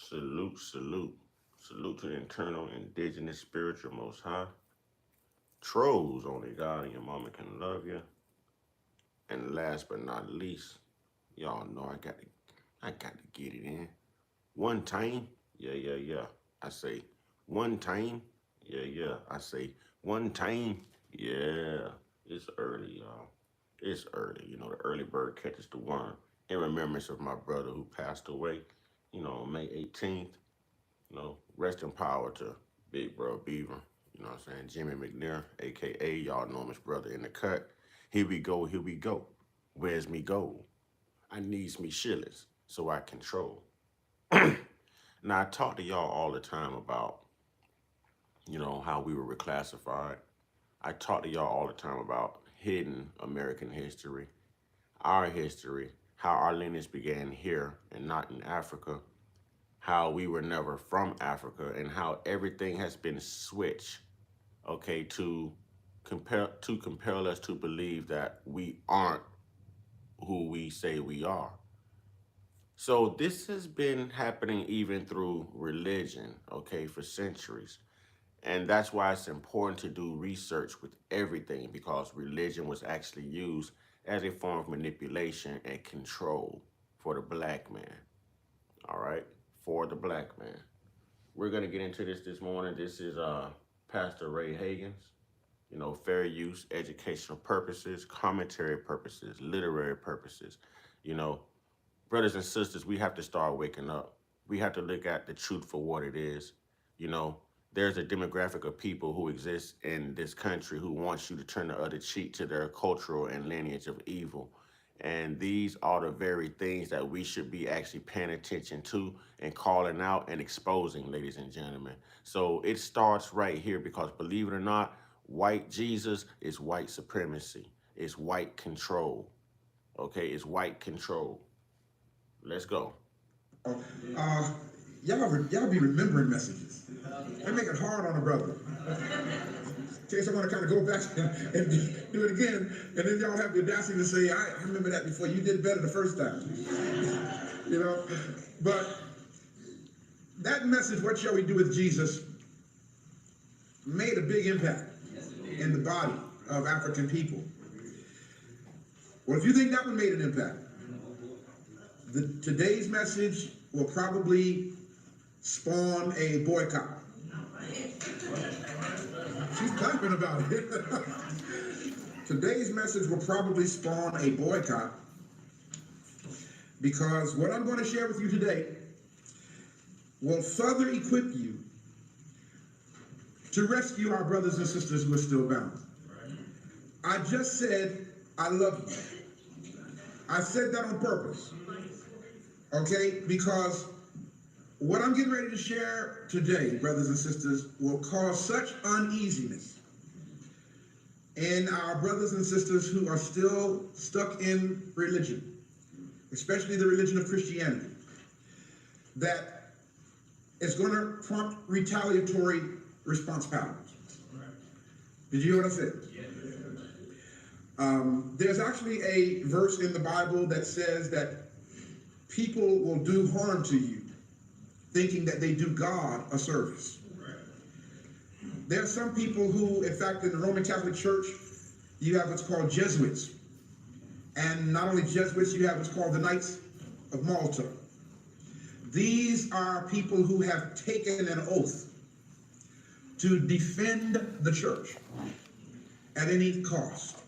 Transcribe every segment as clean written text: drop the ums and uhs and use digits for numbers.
Salute, salute. Salute to the internal, indigenous, spiritual, most high. Trolls, only God and your mama can love you. And last but not least, y'all know I got to get it in. One time, yeah. I say one time, yeah. I say one time, yeah. It's early, y'all. It's early. You know, the early bird catches the worm. In remembrance of my brother who passed away, on May 18th. Rest in power to Big Bro Beaver. You know what I'm saying? Jimmy McNair, aka y'all know him as brother in the cut. Here we go, here we go. Where's me gold? I needs me shillers so I control. Now I talk to y'all all the time about, how we were reclassified. I talk to y'all all the time about hidden American history, our history, how our lineage began here and not in Africa, how we were never from Africa, and how everything has been switched, okay, to compel us to believe that we aren't who we say we are. So this has been happening even through religion, okay, for centuries. And that's why it's important to do research with everything because religion was actually used as a form of manipulation and control for the black man. All right, for the black man. We're gonna get into this morning. This is Pastor Ray Hagins. Fair use, educational purposes, commentary purposes, literary purposes. You know, brothers and sisters, we have to start waking up. We have to look at the truth for what it is. You know, there's a demographic of people who exist in this country who wants you to turn the other cheek to their cultural and lineage of evil. And these are the very things that we should be actually paying attention to and calling out and exposing, ladies and gentlemen. So it starts right here because believe it or not, white Jesus is white supremacy. It's white control. Okay, it's white control. Let's go. Uh, y'all be remembering messages. They make it hard on a brother. In case I want to kind of go back and do it again, and then y'all have the audacity to say, I remember that before. You did better the first time. But that message, what shall we do with Jesus, made a big impact in the body of African people. Well, if you think that one made an impact, today's message will probably spawn a boycott. She's clapping about it. Today's message will probably spawn a boycott because what I'm going to share with you today will further equip you to rescue our brothers and sisters who are still bound. I just said, I love you. I said that on purpose. Okay? Because what I'm getting ready to share today, brothers and sisters, will cause such uneasiness in our brothers and sisters who are still stuck in religion, especially the religion of Christianity, that it's going to prompt retaliatory response patterns. Did you hear what I said? There's actually a verse in the Bible that says that people will do harm to you, thinking that they do God a service. There are some people who, in fact, in the Roman Catholic Church, you have what's called Jesuits. And not only Jesuits, you have what's called the Knights of Malta. These are people who have taken an oath to defend the church at any cost.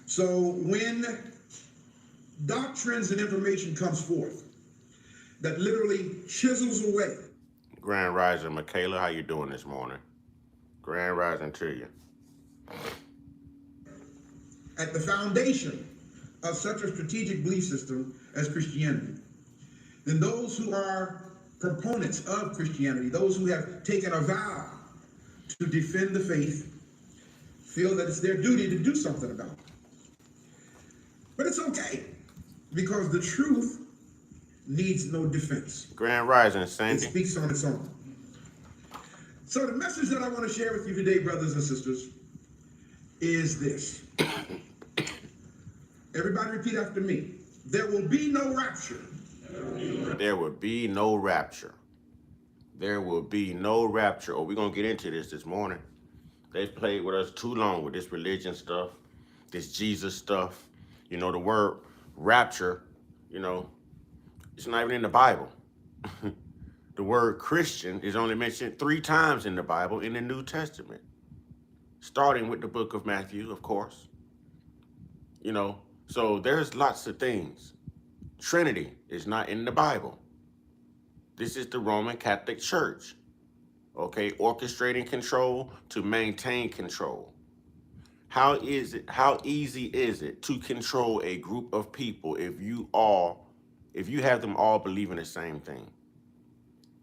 So when doctrines and information comes forth that literally chisels away. Grand Rising, Michaela, how you doing this morning? Grand Rising to you. At the foundation of such a strategic belief system as Christianity, then those who are proponents of Christianity, those who have taken a vow to defend the faith, feel that it's their duty to do something about it. But it's okay, because the truth needs no defense. Grand Rising, Sandy. It speaks on its own. So the message that I want to share with you today, brothers and sisters, is this. Everybody repeat after me. There will be no rapture There will be no rapture. There will be no rapture. Oh, we're going to get into this morning. They've played with us too long with this religion stuff, this Jesus stuff. You know, the word rapture, you know, it's not even in the Bible. The word Christian is only mentioned 3 times in the Bible in the New Testament, starting with the book of Matthew, of course. You know, so there's lots of things. Trinity is not in the Bible. This is the Roman Catholic Church, okay, orchestrating control to maintain control. How easy is it to control a group of people if you have them all believing the same thing?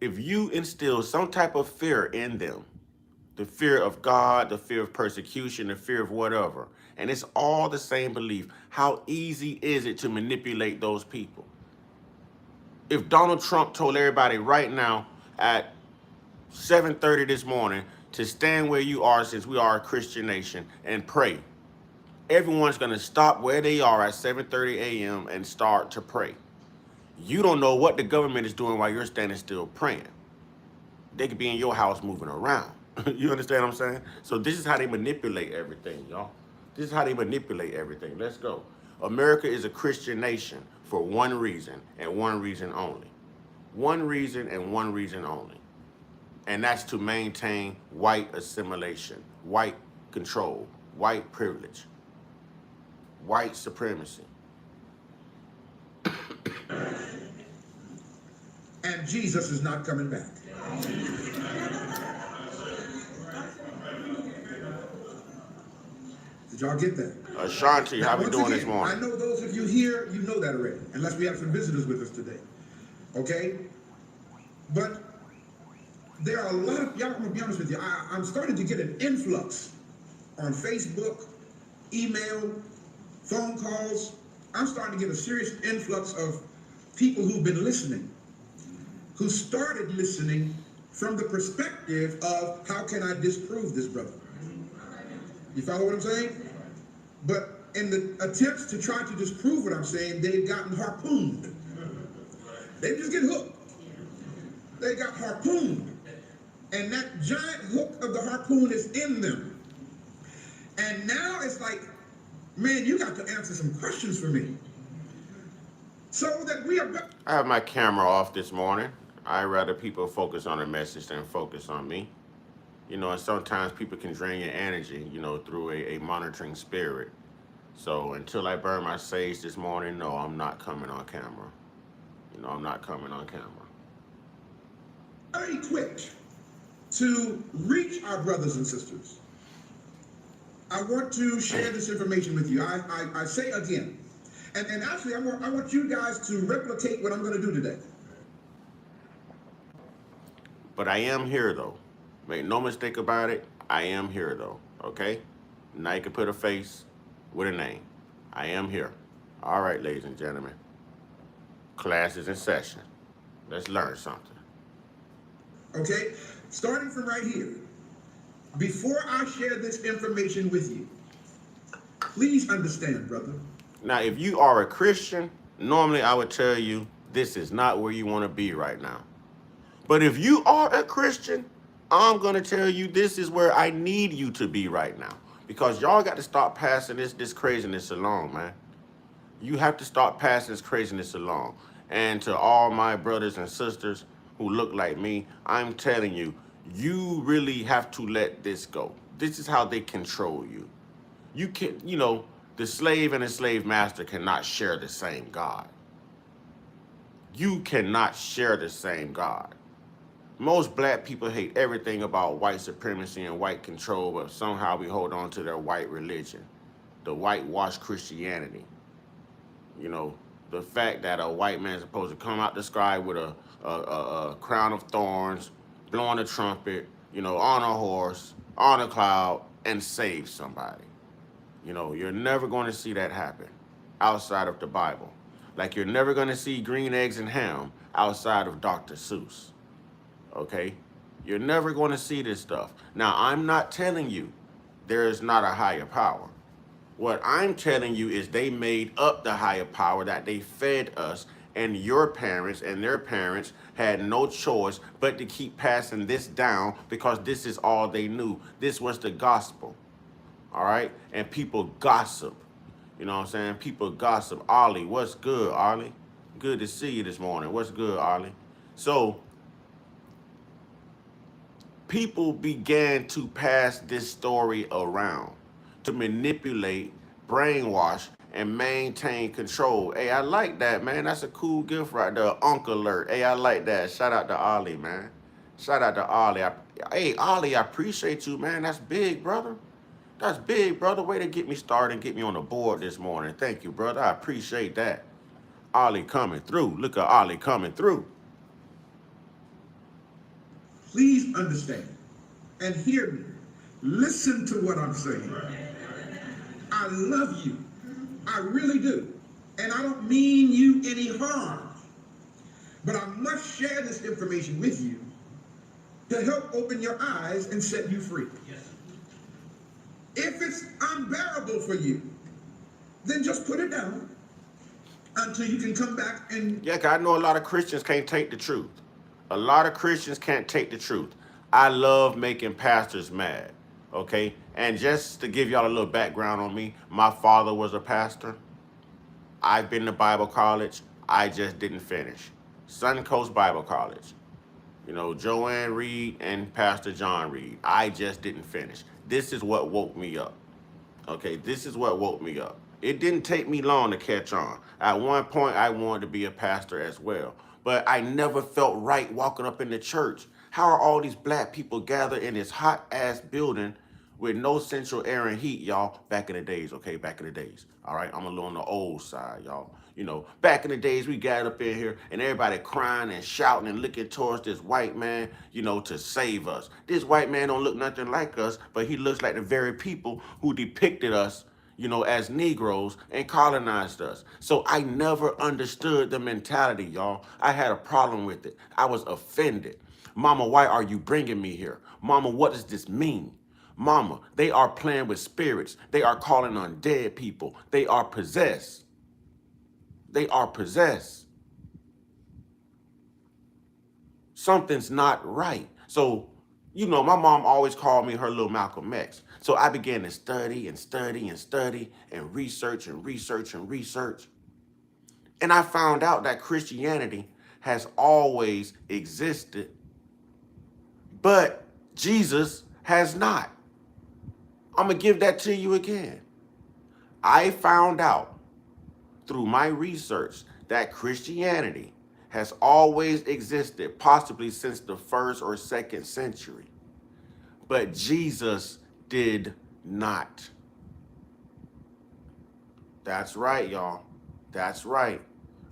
If you instill some type of fear in them, the fear of God, the fear of persecution, the fear of whatever, and it's all the same belief, how easy is it to manipulate those people? If Donald Trump told everybody right now at 7:30 this morning to stand where you are, since we are a Christian nation, and pray, everyone's going to stop where they are at 7:30 a.m. and start to pray. You don't know what the government is doing while you're standing still praying. They could be in your house moving around. You understand what I'm saying? So this is how they manipulate everything, y'all. This is how they manipulate everything. Let's go. America is a Christian nation for one reason and one reason only. One reason and one reason only. And that's to maintain white assimilation, white control, white privilege, white supremacy. And Jesus is not coming back. Did y'all get that? Ashanti, how we doing this morning? I know those of you here, you know that already, unless we have some visitors with us today. Okay? But there are a lot of, y'all, I'm going to be honest with you, I'm starting to get an influx on Facebook, email, phone calls. I'm starting to get a serious influx of people who've been listening, who started listening from the perspective of how can I disprove this brother? You follow what I'm saying? But in the attempts to try to disprove what I'm saying, they've gotten harpooned. They just get hooked. They got harpooned. And that giant hook of the harpoon is in them. And now it's like, man, you got to answer some questions for me. So that we are... I have my camera off this morning. I'd rather people focus on the message than focus on me. You know, and sometimes people can drain your energy, you know, through a monitoring spirit. So until I burn my sage this morning, no, I'm not coming on camera. You know, I'm not coming on camera. Very quick to reach our brothers and sisters. I want to share this information with you. I say again, and actually I want you guys to replicate what I'm going to do today. But I am here, though. Make no mistake about it, I am here, though, okay? Now you can put a face with a name. I am here. All right, ladies and gentlemen. Class is in session. Let's learn something. Okay? Starting from right here. Before I share this information with you, please understand, brother. Now, if you are a Christian, normally I would tell you this is not where you want to be right now. But if you are a Christian, I'm going to tell you this is where I need you to be right now. Because y'all got to stop passing this craziness along, man. You have to start passing this craziness along. And to all my brothers and sisters who look like me, I'm telling you, you really have to let this go. This is how they control you. You can, you know, the slave and the slave master cannot share the same God. You cannot share the same God. Most black people hate everything about white supremacy and white control, but somehow we hold on to their white religion, the whitewashed Christianity. You know, the fact that a white man is supposed to come out the sky with a crown of thorns, blowing a trumpet, you know, on a horse, on a cloud, and save somebody. You know, you're never going to see that happen outside of the Bible. Like you're never going to see green eggs and ham outside of Dr. Seuss. Okay? You're never going to see this stuff. Now, I'm not telling you there is not a higher power. What I'm telling you is they made up the higher power that they fed us and your parents and their parents had no choice but to keep passing this down because this is all they knew. This was the gospel. All right. And people gossip. You know what I'm saying? People gossip. Ollie, what's good, Ollie? Good to see you this morning. What's good, Ollie? So people began to pass this story around to manipulate, brainwash, and maintain control. Hey, I like that, man. That's a cool gift right there. Uncle alert. Hey, I like that. Shout out to Ollie, man. Shout out to Ollie. Hey, Ollie, I appreciate you, man. That's big, brother. That's big, brother. Way to get me started and get me on the board this morning. Thank you, brother. I appreciate that. Ollie coming through. Look at Ollie coming through. Please understand and hear me. Listen to what I'm saying. I love you. I really do. And I don't mean you any harm. But I must share this information with you to help open your eyes and set you free. Yes. If it's unbearable for you, then just put it down until you can come back and... Yeah, 'cause I know a lot of Christians can't take the truth. A lot of Christians can't take the truth. I love making pastors mad, okay? And just to give y'all a little background on me, my father was a pastor. I've been to Bible college. I just didn't finish. Suncoast Bible College. You know, Joanne Reed and Pastor John Reed. I just didn't finish. This is what woke me up. Okay, this is what woke me up. It didn't take me long to catch on. At one point, I wanted to be a pastor as well. But I never felt right walking up in the church. How are all these black people gathered in this hot-ass building with no central air and heat, y'all? Back in the days, okay? Back in the days. All right, I'm a little on the old side, y'all. You know, back in the days, we gathered up in here and everybody crying and shouting and looking towards this white man, you know, to save us. This white man don't look nothing like us, but he looks like the very people who depicted us, you know, as Negroes and colonized us. So I never understood the mentality, y'all. I had a problem with it. I was offended. Mama, why are you bringing me here? Mama, what does this mean? Mama, they are playing with spirits. They are calling on dead people. They are possessed. They are possessed. Something's not right. So, you know, my mom always called me her little Malcolm X. So I began to study and study and study and research and research and research. And I found out that Christianity has always existed, but Jesus has not. I'm going to give that to you again. I found out through my research that Christianity has always existed, possibly since the 1st or 2nd century. But Jesus did not. That's right, y'all. That's right.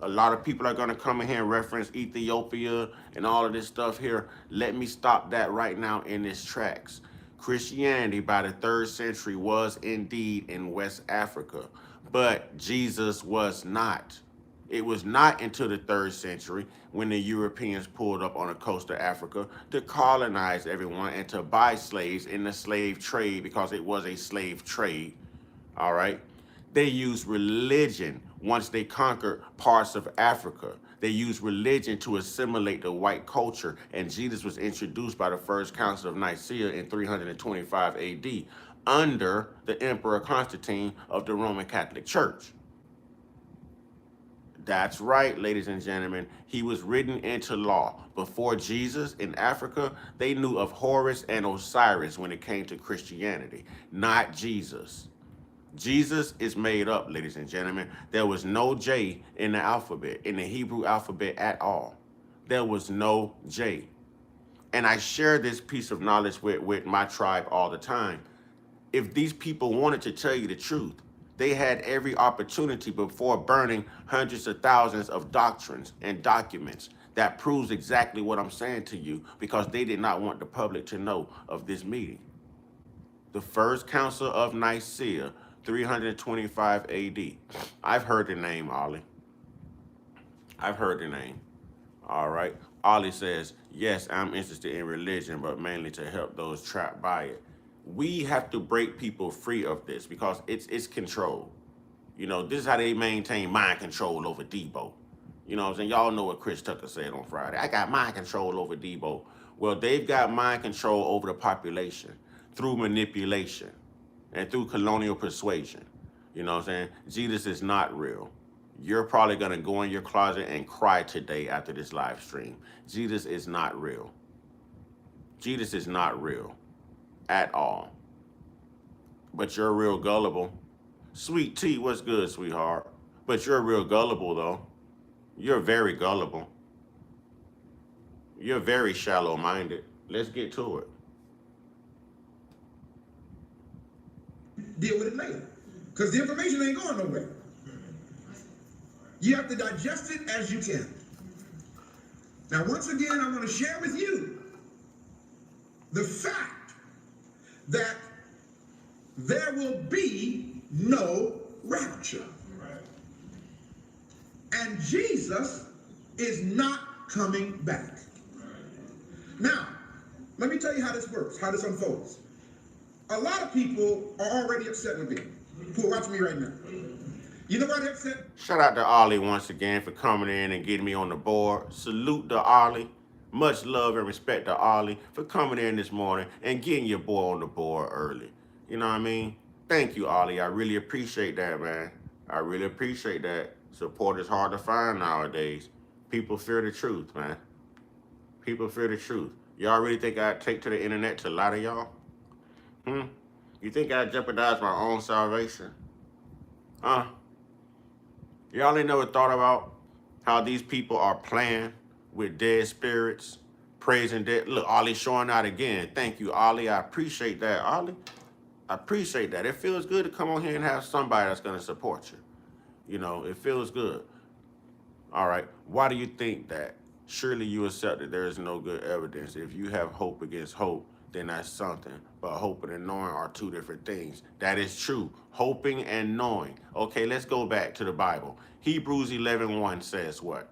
A lot of people are going to come in here and reference Ethiopia and all of this stuff here. Let me stop that right now in its tracks. Christianity by the 3rd century was indeed in West Africa, but Jesus was not. It was not until the 3rd century when the Europeans pulled up on the coast of Africa to colonize everyone and to buy slaves in the slave trade, because it was a slave trade. All right. They used religion once they conquered parts of Africa. They used religion to assimilate the white culture, and Jesus was introduced by the First Council of Nicaea in 325 AD under the Emperor Constantine of the Roman Catholic Church. That's right, ladies and gentlemen. He was written into law. Before Jesus in Africa, they knew of Horus and Osiris when it came to Christianity, not Jesus. Jesus is made up, ladies and gentlemen. There was no J in the alphabet, in the Hebrew alphabet at all. There was no J. And I share this piece of knowledge with my tribe all the time. If these people wanted to tell you the truth, they had every opportunity before burning hundreds of thousands of doctrines and documents that proves exactly what I'm saying to you, because they did not want the public to know of this meeting. The First Council of Nicaea, 325 AD. I've heard the name, Ollie. I've heard the name. All right. Ollie says, yes, I'm interested in religion, but mainly to help those trapped by it. We have to break people free of this because it's control. You know, this is how they maintain mind control over Debo. You know what I'm saying? Y'all know what Chris Tucker said on Friday. I got mind control over Debo. Well, they've got mind control over the population through manipulation and through colonial persuasion. You know what I'm saying? Jesus is not real. You're probably going to go in your closet and cry today after this live stream. Jesus is not real. Jesus is not real at all. But you're real gullible. Sweet tea, what's good, sweetheart? But you're real gullible, though. You're very gullible. You're very shallow-minded. Let's get to it. Deal with it later. Because the information ain't going nowhere. You have to digest it as you can. Now, once again, I want to share with you the fact that there will be no rapture. And Jesus is not coming back. Now, let me tell you how this works, how this unfolds. A lot of people are already upset with me who are watching me right now. You know why they're upset? Shout out to Ollie once again for coming in and getting me on the board. Salute to Ollie. Much love and respect to Ollie for coming in this morning and getting your boy on the board early. You know what I mean? Thank you, Ollie. I really appreciate that, man. I really appreciate that. Support is hard to find nowadays. People fear the truth, man. People fear the truth. Y'all really think I'd take to the internet to lie to y'all? You think I'd jeopardize my own salvation? Y'all ain't never thought about how these people are playing with dead spirits, praising dead. Look, Ollie showing out again. Thank you, Ollie. I appreciate that, Ollie. I appreciate that. It feels good to come on here and have somebody that's going to support you. You know, it feels good. All right. Why do you think that? Surely you accept that there is no good evidence. If you have hope against hope, then that's something. But hoping and knowing are two different things. That is true. Hoping and knowing. Okay, let's go back to the Bible. Hebrews 11:1 says what?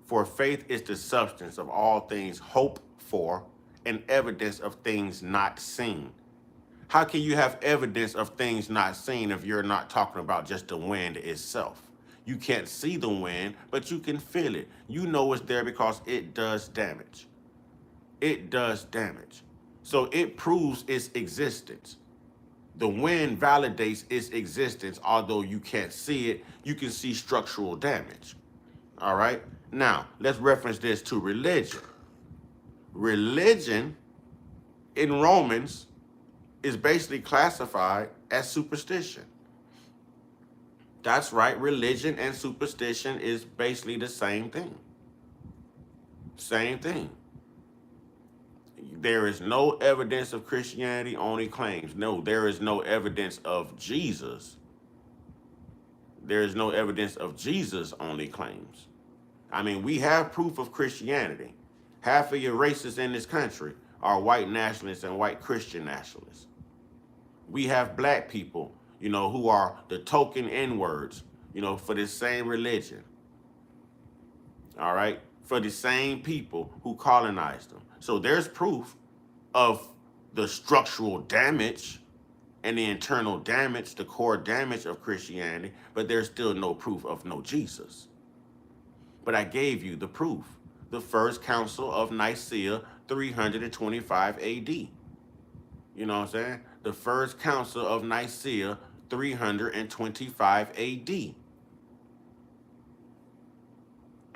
For faith is the substance of all things hoped for and evidence of things not seen. How can you have evidence of things not seen if you're not talking about just the wind itself? You can't see the wind, but you can feel it. You know it's there because it does damage. It does damage. So it proves its existence. The wind validates its existence, although you can't see it. You can see structural damage. All right? Now, let's reference this to religion. Religion in Romans is basically classified as superstition. That's right. Religion and superstition is basically the same thing. Same thing. There is no evidence of Christianity, only claims. No, there is no evidence of Jesus. There is no evidence of Jesus, only claims. I mean, we have proof of Christianity. Half of your racists in this country are white nationalists and white Christian nationalists. We have black people, you know, who are the token N-words, you know, for this same religion. All right? For the same people who colonized them. So there's proof of the structural damage and the internal damage, the core damage of Christianity, but there's still no proof of no Jesus. But I gave you the proof. The First Council of Nicaea, 325 AD. You know what I'm saying? The First Council of Nicaea, 325 AD.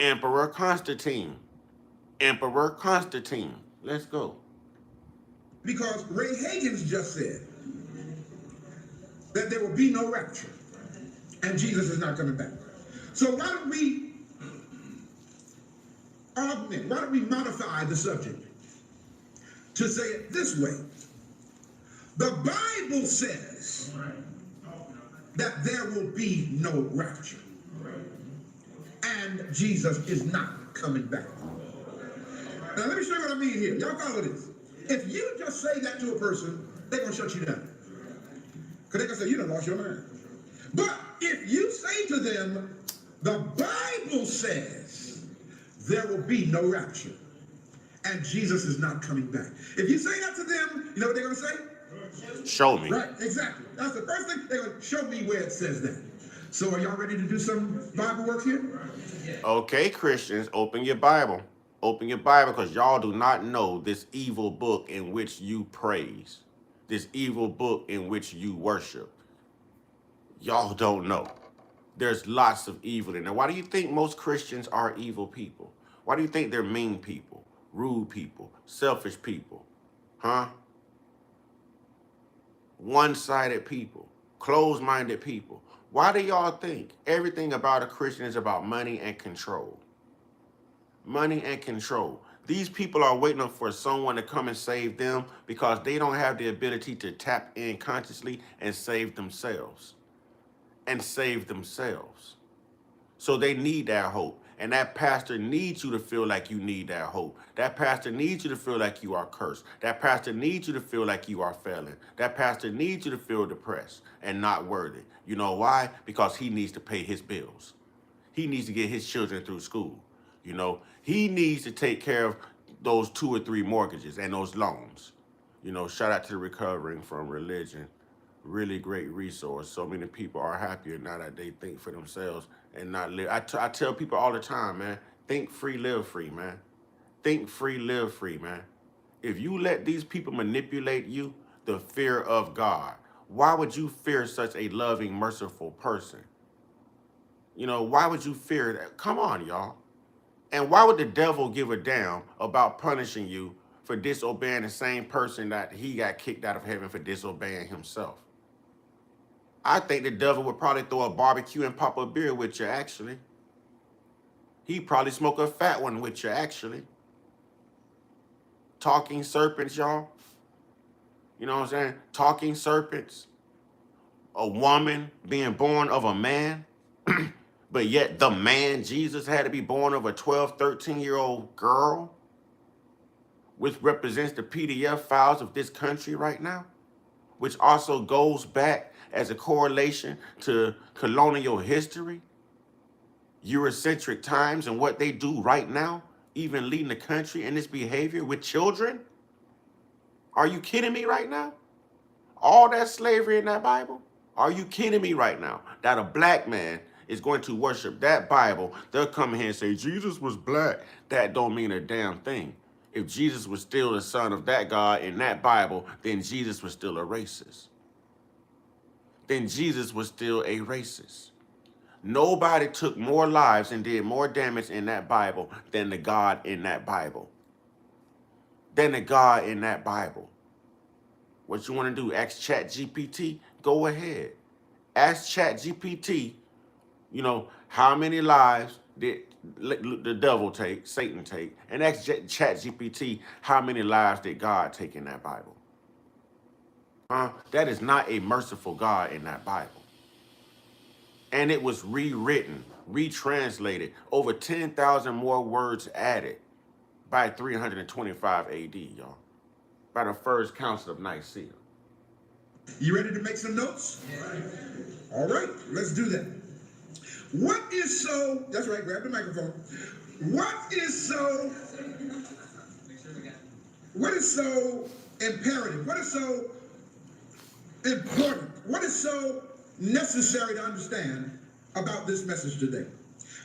Emperor Constantine. Emperor Constantine. Let's go. Because Ray Hagins just said that there will be no rapture and Jesus is not coming back. So why don't we augment, why don't we modify the subject to say it this way? The Bible says that there will be no rapture and Jesus is not coming back. Now let me show you what I mean here. Y'all follow this. If you just say that to a person, they're going to shut you down. Because they're going to say, you done lost your mind. But if you say to them, the Bible says there will be no rapture and Jesus is not coming back. If you say that to them, you know what they're going to say? Show me. Right, exactly. That's the first thing. They're going to show me where it says that. So are y'all ready to do some Bible work here? Okay, Christians, open your Bible. Open your Bible, because y'all do not know this evil book in which you praise, this evil book in which you worship. Y'all don't know. There's lots of evil in there. Why do you think most Christians are evil people? Why do you think they're mean people, rude people, selfish people? Huh? One-sided people, closed-minded people. Why do y'all think everything about a Christian is about money and control? Money and control. These people are waiting for someone to come and save them because they don't have the ability to tap in consciously and save themselves. So they need that hope. And that pastor needs you to feel like you need that hope. That pastor needs you to feel like you are cursed. That pastor needs you to feel like you are failing. That pastor needs you to feel depressed and not worthy. You know why? Because he needs to pay his bills. He needs to get his children through school. You know, he needs to take care of those 2 or 3 mortgages and those loans. You know, shout out to the Recovering from Religion. Really great resource. So many people are happier now that they think for themselves and not live. I tell people all the time, man, think free, live free, man. Think free, live free, man. If you let these people manipulate you, the fear of God, why would you fear such a loving, merciful person? You know, why would you fear that? Come on, y'all. And why would the devil give a damn about punishing you for disobeying the same person that he got kicked out of heaven for disobeying himself? I think the devil would probably throw a barbecue and pop a beer with you, actually. He'd probably smoke a fat one with you, actually. Talking serpents, y'all. You know what I'm saying? Talking serpents. A woman being born of a man. But yet the man, Jesus, had to be born of a 12, 13-year-old girl, which represents the PDF files of this country right now, which also goes back as a correlation to colonial history, Eurocentric times, and what they do right now, even leading the country in this behavior with children. Are you kidding me right now? All that slavery in that Bible? Are you kidding me right now? That a black man is going to worship that Bible, they'll come here and say, Jesus was black. That don't mean a damn thing. If Jesus was still the son of that God in that Bible, then Jesus was still a racist. Then Jesus was still a racist. Nobody took more lives and did more damage in that Bible than the God in that Bible. Than the God in that Bible. What you want to do? Ask ChatGPT? Go ahead. Ask ChatGPT, you know, how many lives did the devil take, Satan take? And ask ChatGPT, how many lives did God take in that Bible? That is not a merciful God in that Bible. And it was rewritten, retranslated, over 10,000 more words added by 325 AD, y'all, by the First Council of Nicaea. You ready to make some notes? Yeah. All right, let's do that. What is so, that's right, grab the microphone. What is so imperative? What is so important? What is so necessary to understand about this message today?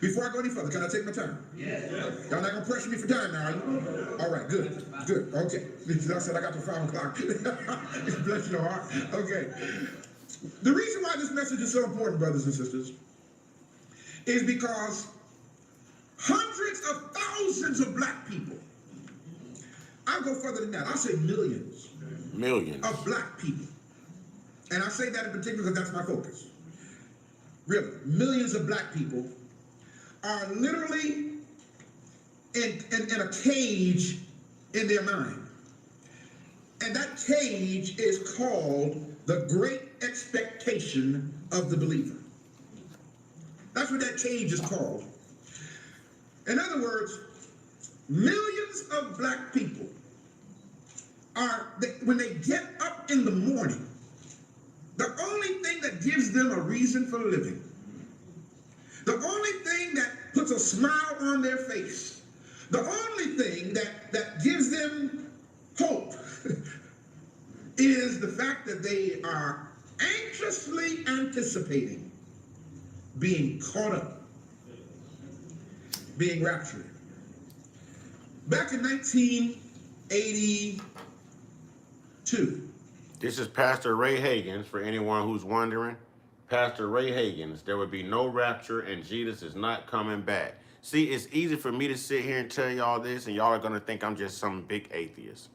Before I go any further, can I take my time? Yes. Y'all not gonna pressure me for time now, are you? All right, good, okay. I said I got to 5 o'clock. Bless your heart. Okay. The reason why this message is so important, brothers and sisters, is because hundreds of thousands of black people, I'll go further than that, I'll say millions of black people, and I say that in particular because that's my focus. Really, millions of black people are literally in a cage in their mind. And that cage is called the great expectation of the believer. That's what that cage is called. In other words, millions of black people when they get up in the morning, the only thing that gives them a reason for living, the only thing that puts a smile on their face, the only thing that gives them hope is the fact that they are anxiously anticipating being caught up, being raptured. Back in 1982. This is Pastor Ray Hagins, for anyone who's wondering. Pastor Ray Hagins, there would be no rapture and Jesus is not coming back. See, it's easy for me to sit here and tell y'all this and y'all are going to think I'm just some big atheist.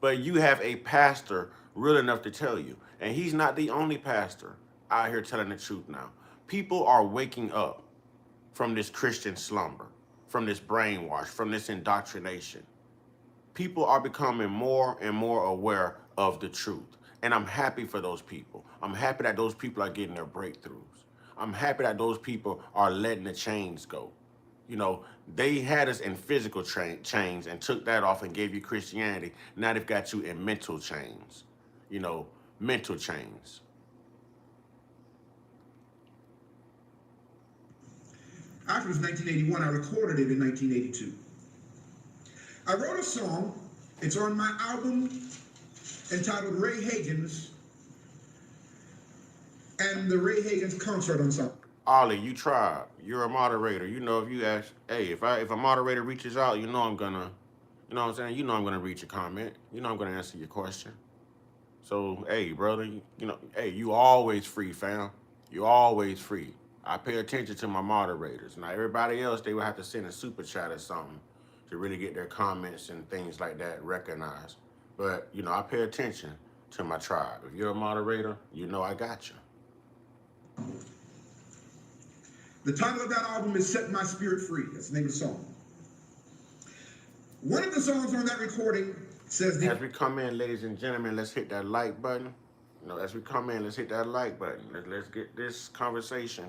But you have a pastor real enough to tell you. And he's not the only pastor out here telling the truth now. People are waking up from this Christian slumber, from this brainwash, from this indoctrination. People are becoming more and more aware of the truth. And I'm happy for those people. I'm happy that those people are getting their breakthroughs. I'm happy that those people are letting the chains go. You know, they had us in physical chains and took that off and gave you Christianity. Now they've got you in mental chains. You know, mental chains. After it was 1981, I recorded it in 1982. I wrote a song. It's on my album entitled Ray Hagins and the Ray Hagins Concert Ensemble. Ollie, you tried. You're a moderator. You know, if you ask, hey, if a moderator reaches out, you know I'm gonna, you know what I'm saying? You know I'm gonna read your comment. You know I'm gonna answer your question. So, hey, brother, you know, hey, you always free, fam. You always free. I pay attention to my moderators. Now, everybody else, they will have to send a super chat or something to really get their comments and things like that recognized. But, you know, I pay attention to my tribe. If you're a moderator, you know I got you. The title of that album is Set My Spirit Free. That's the name of the song. One of the songs on that recording says... As we come in, ladies and gentlemen, let's hit that like button. You know, as we come in, let's hit that like button. Let's get this conversation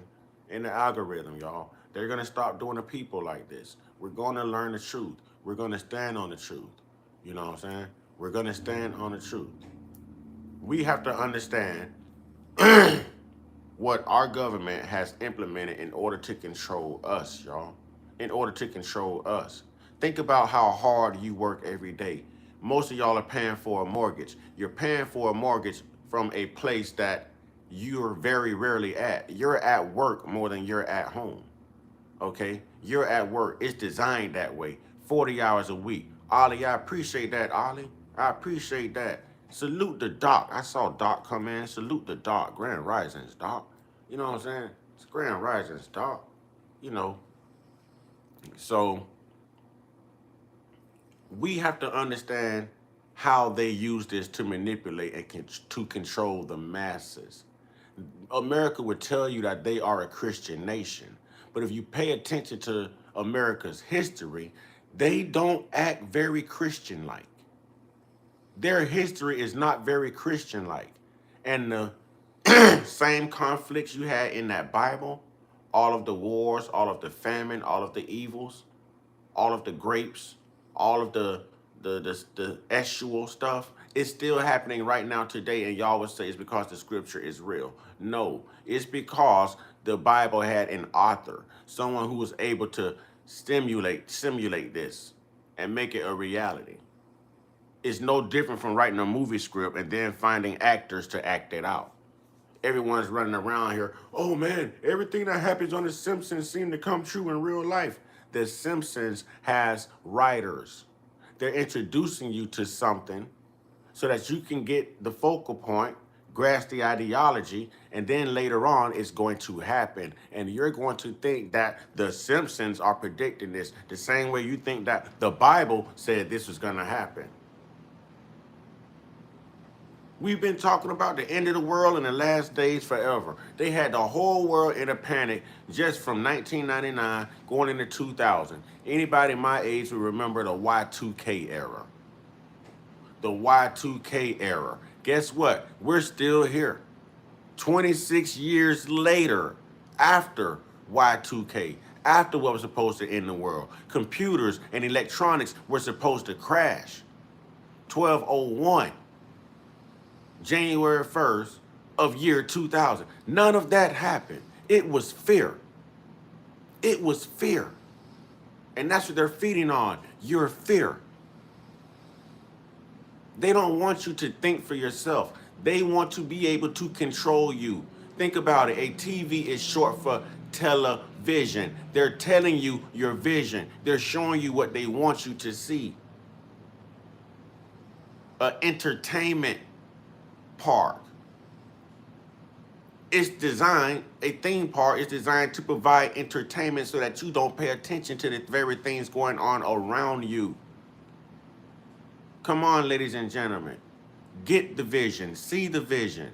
in the algorithm, y'all. They're going to stop doing the people like this. We're going to learn the truth. We're going to stand on the truth. You know what I'm saying? We're going to stand on the truth. We have to understand what our government has implemented in order to control us, y'all. In order to control us. Think about how hard you work every day. Most of y'all are paying for a mortgage. You're paying for a mortgage from a place that you're very rarely at. You're at work more than you're at home. Okay? You're at work. It's designed that way. 40 hours a week. Ollie, I appreciate that, Ollie. I appreciate that. Salute the doc. I saw Doc come in. Salute the doc. Grand Risings, Doc. You know what I'm saying? It's Grand Risings, Doc. You know. So we have to understand how they use this to manipulate and to control the masses. America would tell you that they are a Christian nation. But if you pay attention to America's history, they don't act very Christian-like. Their history is not very Christian-like. And the same conflicts you had in that Bible, all of the wars, all of the famine, all of the evils, all of the grapes, all of the actual stuff, it's still happening right now today. And y'all would say it's because the scripture is real. No, it's because the Bible had an author, someone who was able to simulate this and make it a reality. It's no different from writing a movie script and then finding actors to act it out. Everyone's running around here, oh man, everything that happens on The Simpsons seems to come true in real life. The Simpsons has writers. They're introducing you to something so that you can get the focal point, grasp the ideology, and then later on it's going to happen. And you're going to think that The Simpsons are predicting this the same way you think that the Bible said this was going to happen. We've been talking about the end of the world and the last days forever. They had the whole world in a panic just from 1999 going into 2000. Anybody my age will remember the Y2K era. The Y2K era. Guess what? We're still here. 26 years later, after Y2K, after what was supposed to end the world. Computers and electronics were supposed to crash. 1201. January 1st of year 2000. None of that happened. It was fear. It was fear. And that's what they're feeding on, your fear. They don't want you to think for yourself. They want to be able to control you. Think about it. A TV is short for television. They're telling you your vision. They're showing you what they want you to see. An entertainment park. It's designed, a theme park is designed to provide entertainment so that you don't pay attention to the very things going on around you. Come on, ladies and gentlemen. Get the vision. See the vision.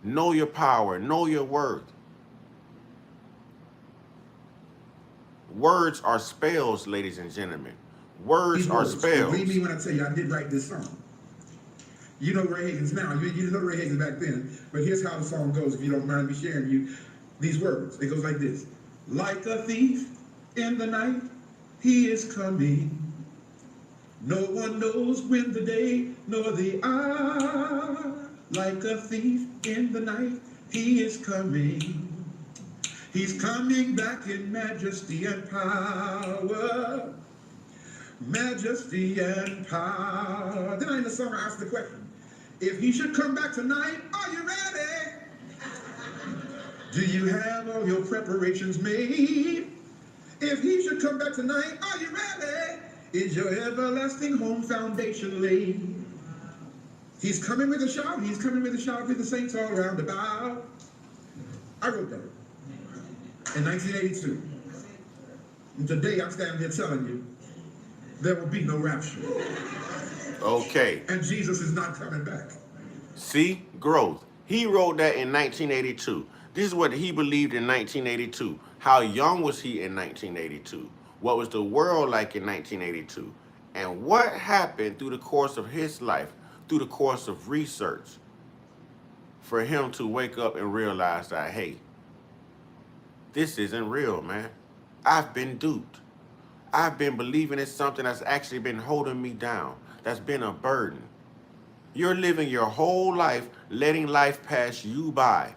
Know your power. Know your worth. Words are spells, ladies and gentlemen. Words are spells. Believe me when I tell you, I did write this song. You know Ray Higgins now. You didn't know Ray Higgins back then. But here's how the song goes, if you don't mind me sharing you these words. It goes like this. Like a thief in the night, he is coming. No one knows when the day nor the hour. Like a thief in the night, he is coming. He's coming back in majesty and power. Majesty and power. Then in the song I asked the question, if he should come back tonight, are you ready? Do you have all your preparations made? If he should come back tonight, are you ready? Is your everlasting home foundation laid? He's coming with a shout. He's coming with a shout with the saints all around about. I wrote that in 1982. And today I'm standing here telling you, there will be no rapture. Okay. And Jesus is not coming back. See? Growth. He wrote that in 1982. This is what he believed in 1982. How young was he in 1982? What was the world like in 1982? And what happened through the course of his life, through the course of research, for him to wake up and realize that, hey, this isn't real, man. I've been duped. I've been believing it's something that's actually been holding me down, that's been a burden. You're living your whole life letting life pass you by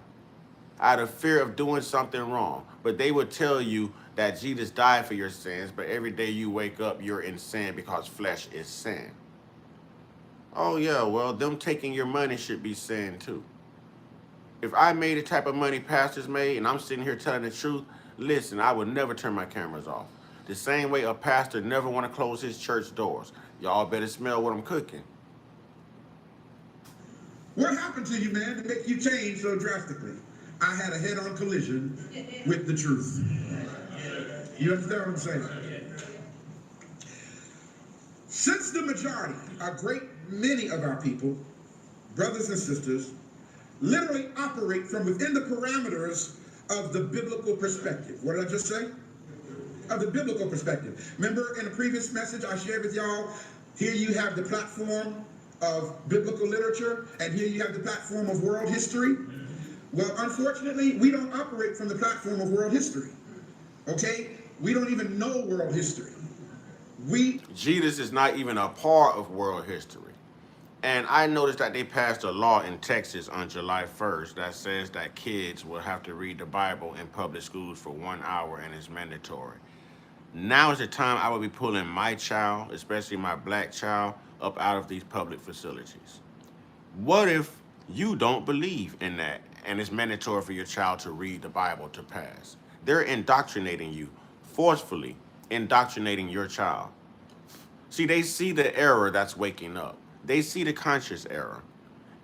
out of fear of doing something wrong. But they would tell you that Jesus died for your sins, but every day you wake up, you're in sin because flesh is sin. Oh yeah, well, them taking your money should be sin too. If I made the type of money pastors made and I'm sitting here telling the truth, listen, I would never turn my cameras off. The same way a pastor never want to close his church doors. Y'all better smell what I'm cooking. What happened to you, man, to make you change so drastically? I had a head-on collision with the truth. You understand what I'm saying? Since the majority, a great many of our people, brothers and sisters, literally operate from within the parameters of the biblical perspective. What did I just say? Of the biblical perspective. Remember in a previous message I shared with y'all, here you have the platform of biblical literature, and here you have the platform of world history. Well, unfortunately, we don't operate from the platform of world history. Okay? We don't even know world history. Jesus is not even a part of world history. And I noticed that they passed a law in Texas on July 1st that says that kids will have to read the Bible in public schools for 1 hour, and it's mandatory. Now is the time I will be pulling my child, especially my black child, up out of these public facilities. What if you don't believe in that and it's mandatory for your child to read the Bible to pass? They're indoctrinating you, forcefully indoctrinating your child. See, they see the error that's waking up. They see the conscious error.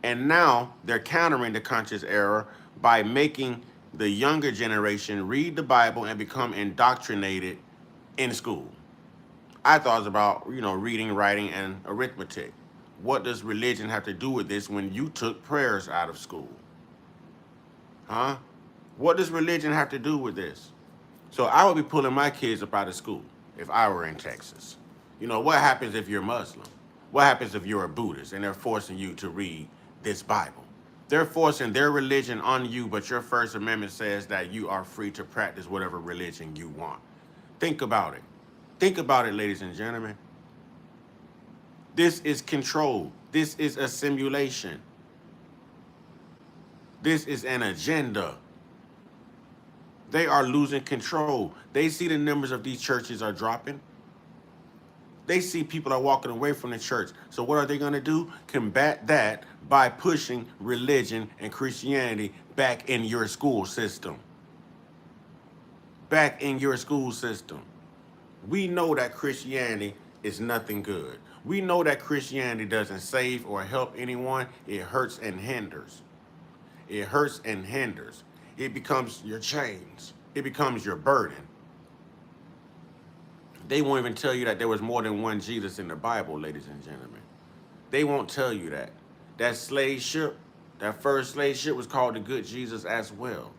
And now they're countering the conscious error by making the younger generation read the Bible and become indoctrinated in school. I thought it was about, reading, writing, and arithmetic. What does religion have to do with this when you took prayers out of school? Huh? What does religion have to do with this? So I would be pulling my kids up out of school if I were in Texas. What happens if you're Muslim? What happens if you're a Buddhist and they're forcing you to read this Bible? They're forcing their religion on you, but your First Amendment says that you are free to practice whatever religion you want. Think about it. Think about it, ladies and gentlemen. This is control. This is a simulation. This is an agenda. They are losing control. They see the numbers of these churches are dropping. They see people are walking away from the church. So what are they going to do? Combat that by pushing religion and Christianity back in your school system. back in your school system. We know that Christianity is nothing good. We know that Christianity doesn't save or help anyone. It hurts and hinders. It hurts and hinders. It becomes your chains. It becomes your burden. They won't even tell you that there was more than one Jesus in the Bible, ladies and gentlemen. They won't tell you that. That slave ship, that first slave ship was called the Good Jesus as well.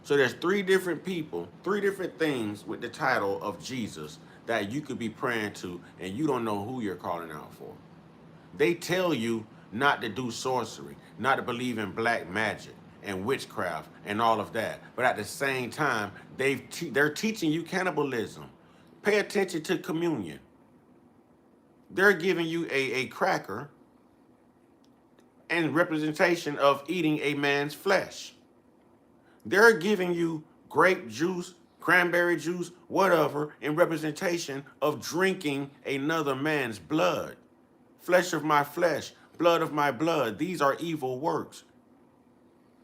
So there's three different people, three different things with the title of Jesus that you could be praying to, and you don't know who you're calling out for. They tell you not to do sorcery, not to believe in black magic and witchcraft and all of that. But at the same time, they're teaching you cannibalism. Pay attention to communion. They're giving you a cracker and representation of eating a man's flesh. They're giving you grape juice, cranberry juice, whatever, in representation of drinking another man's blood. Flesh of my flesh, blood of my blood. These are evil works.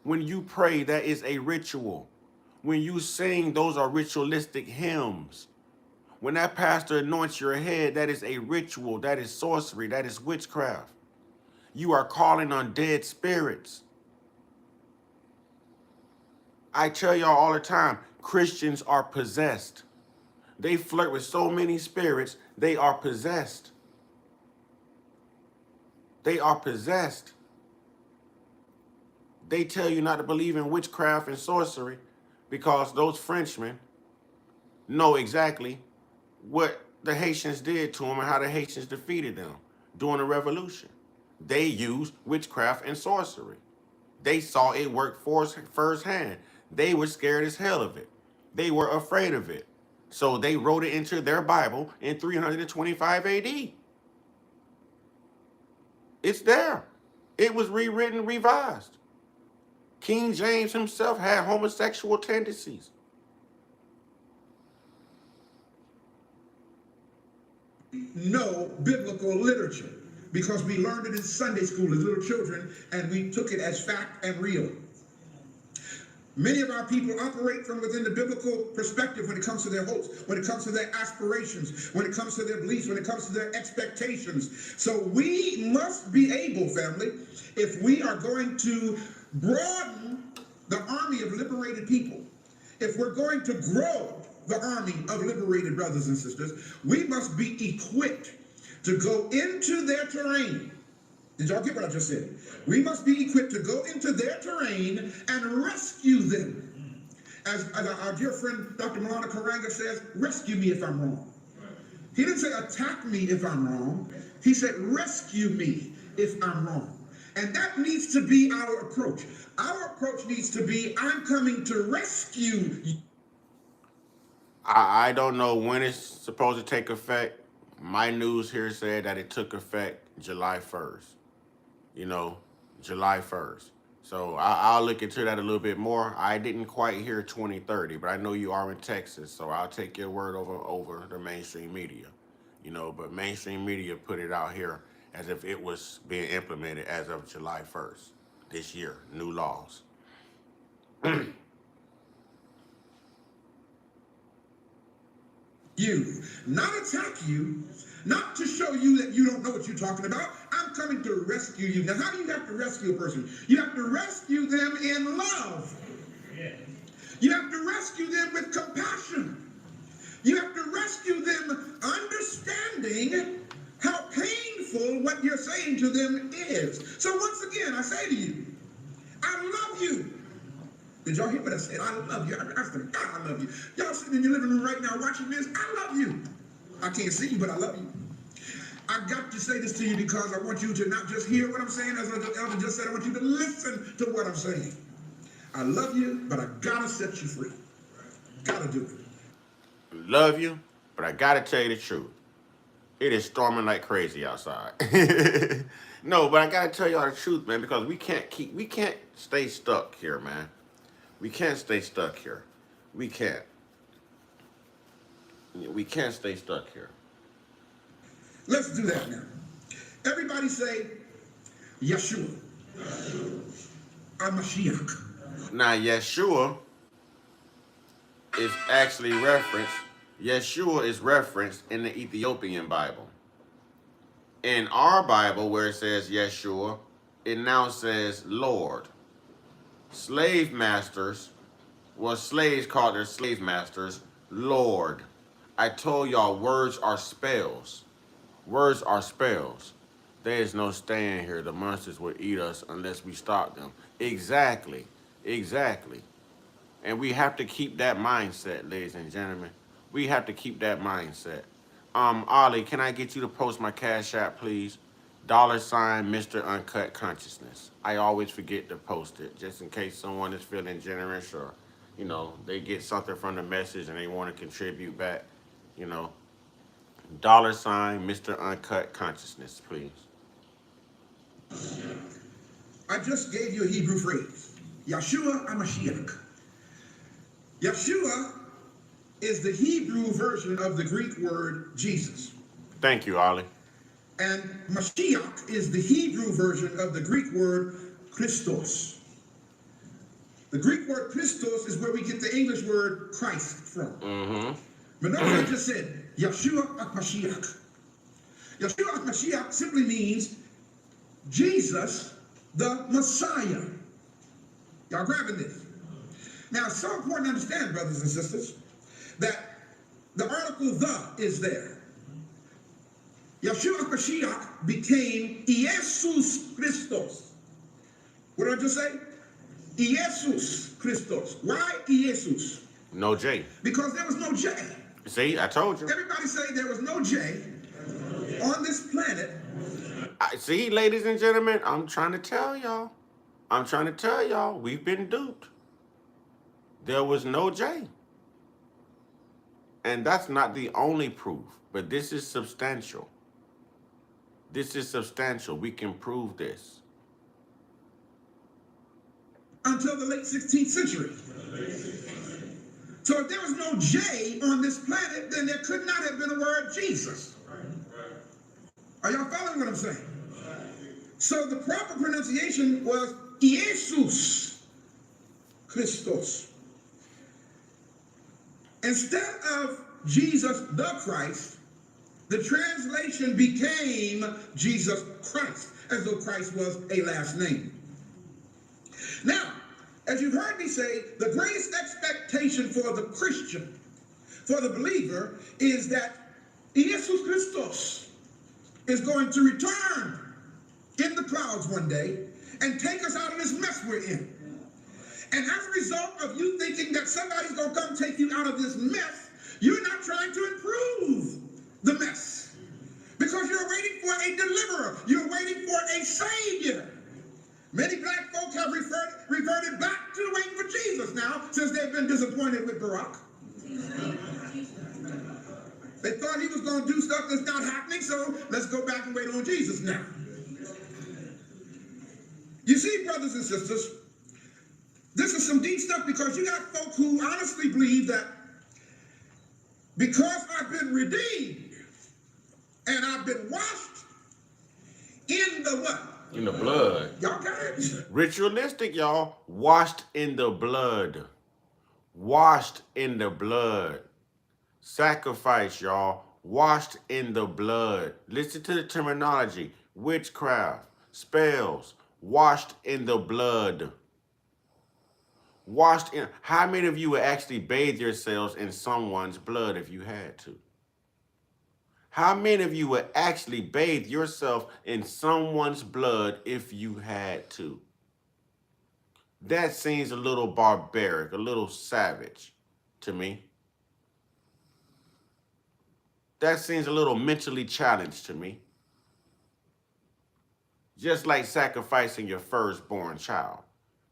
When you pray, that is a ritual. When you sing, those are ritualistic hymns. When that pastor anoints your head, that is a ritual. That is sorcery. That is witchcraft. You are calling on dead spirits. I tell y'all all the time, Christians are possessed. They flirt with so many spirits, they are possessed. They are possessed. They tell you not to believe in witchcraft and sorcery because those Frenchmen know exactly what the Haitians did to them and how the Haitians defeated them during the revolution. They used witchcraft and sorcery. They saw it work firsthand. They were scared as hell of it. They were afraid of it. So they wrote it into their Bible in 325 AD. It's there. It was rewritten, revised. King James himself had homosexual tendencies. Know biblical literature because we learned it in Sunday school as little children and we took it as fact and real. Many of our people operate from within the biblical perspective when it comes to their hopes, when it comes to their aspirations, when it comes to their beliefs, when it comes to their expectations. So we must be able, family, if we are going to broaden the army of liberated people, if we're going to grow the army of liberated brothers and sisters, we must be equipped to go into their terrain. Did y'all get what I just said? We must be equipped to go into their terrain and rescue them. As our dear friend Dr. Milana Karanga says, rescue me if I'm wrong. He didn't say attack me if I'm wrong. He said rescue me if I'm wrong. And that needs to be our approach. Our approach needs to be, I'm coming to rescue you. I don't know when it's supposed to take effect. My news here said that it took effect July 1st. You know, July 1st. So I'll look into that a little bit more. I didn't quite hear 2030, but I know you are in Texas, so I'll take your word over the mainstream media. You know, but mainstream media put it out here as if it was being implemented as of July 1st this year, new laws. You, not attack you, not to show you that you don't know what you're talking about. I'm coming to rescue you. Now, how do you have to rescue a person? You have to rescue them in love. You have to rescue them with compassion. You have to rescue them understanding how painful what you're saying to them is. So once again, I say to you, I love you. Did y'all hear what I said? I love you. I said, God, I love you. Y'all sitting in your living room right now watching this. I love you. I can't see you, but I love you. I got to say this to you because I want you to not just hear what I'm saying, as the elder just said, I want you to listen to what I'm saying. I love you, but I gotta set you free. Gotta do it. Love you, but I gotta tell you the truth. It is storming like crazy outside. No, but I gotta tell y'all the truth, man, because we can't stay stuck here, man. We can't stay stuck here. We can't. We can't stay stuck here. Let's do that now. Everybody say, Yeshua. HaMashiach. Now, Yeshua is actually referenced, Yeshua is referenced in the Ethiopian Bible. In our Bible, where it says Yeshua, it now says Lord. Slave masters, well, slaves called their slave masters Lord. I told y'all words are spells. Words are spells. There is no staying here. The monsters will eat us unless we stop them. Exactly. Exactly. And we have to keep that mindset, ladies and gentlemen. We have to keep that mindset. Ollie, can I get you to post my Cash App, please? $ Mr. Uncut Consciousness. I always forget to post it, just in case someone is feeling generous or, they get something from the message and they want to contribute back. You know, $ Mr. Uncut Consciousness, please. I just gave you a Hebrew phrase, Yeshua HaMashiach. Yeshua is the Hebrew version of the Greek word Jesus. Thank you, Ollie. And Mashiach is the Hebrew version of the Greek word Christos. The Greek word Christos is where we get the English word Christ from. Mm-hmm. But notice I just said, Yeshua HaMashiach. Yeshua HaMashiach simply means Jesus the Messiah. Y'all grabbing this? Now, it's so important to understand, brothers and sisters, that the article the is there. Yeshua HaMashiach became Jesus Christos. What did I just say? Jesus Christos. Why Jesus? No J. Because there was no J. See, I told you. Everybody say there was no J on this planet. See, ladies and gentlemen, I'm trying to tell y'all. We've been duped. There was no J. And that's not the only proof, but this is substantial. This is substantial. We can prove this. Until the late 16th century. So if there was no J on this planet, then there could not have been a word Jesus. Are y'all following what I'm saying? So the proper pronunciation was Jesus Christos. Instead of Jesus the Christ, the translation became Jesus Christ, as though Christ was a last name. Now, as you've heard me say, the greatest expectation for the Christian, for the believer, is that Jesus Christos is going to return in the clouds one day and take us out of this mess we're in. And as a result of you thinking that somebody's going to come take you out of this mess, you're not trying to improve the mess. Because you're waiting for a deliverer. You're waiting for a savior. Many black folk have reverted back to waiting for Jesus now, since they've been disappointed with Barack. They thought he was going to do stuff that's not happening, so let's go back and wait on Jesus now. You see, brothers and sisters, this is some deep stuff, because you got folk who honestly believe that because I've been redeemed and I've been washed in the what? In the blood. Y'all got it? Ritualistic, y'all. Washed in the blood. Washed in the blood. Sacrifice, y'all. Washed in the blood. Listen to the terminology. Witchcraft. Spells. Washed in the blood. Washed in. How many of you would actually bathe yourselves in someone's blood if you had to? How many of you would actually bathe yourself in someone's blood if you had to? That seems a little barbaric, a little savage to me. That seems a little mentally challenged to me. Just like sacrificing your firstborn child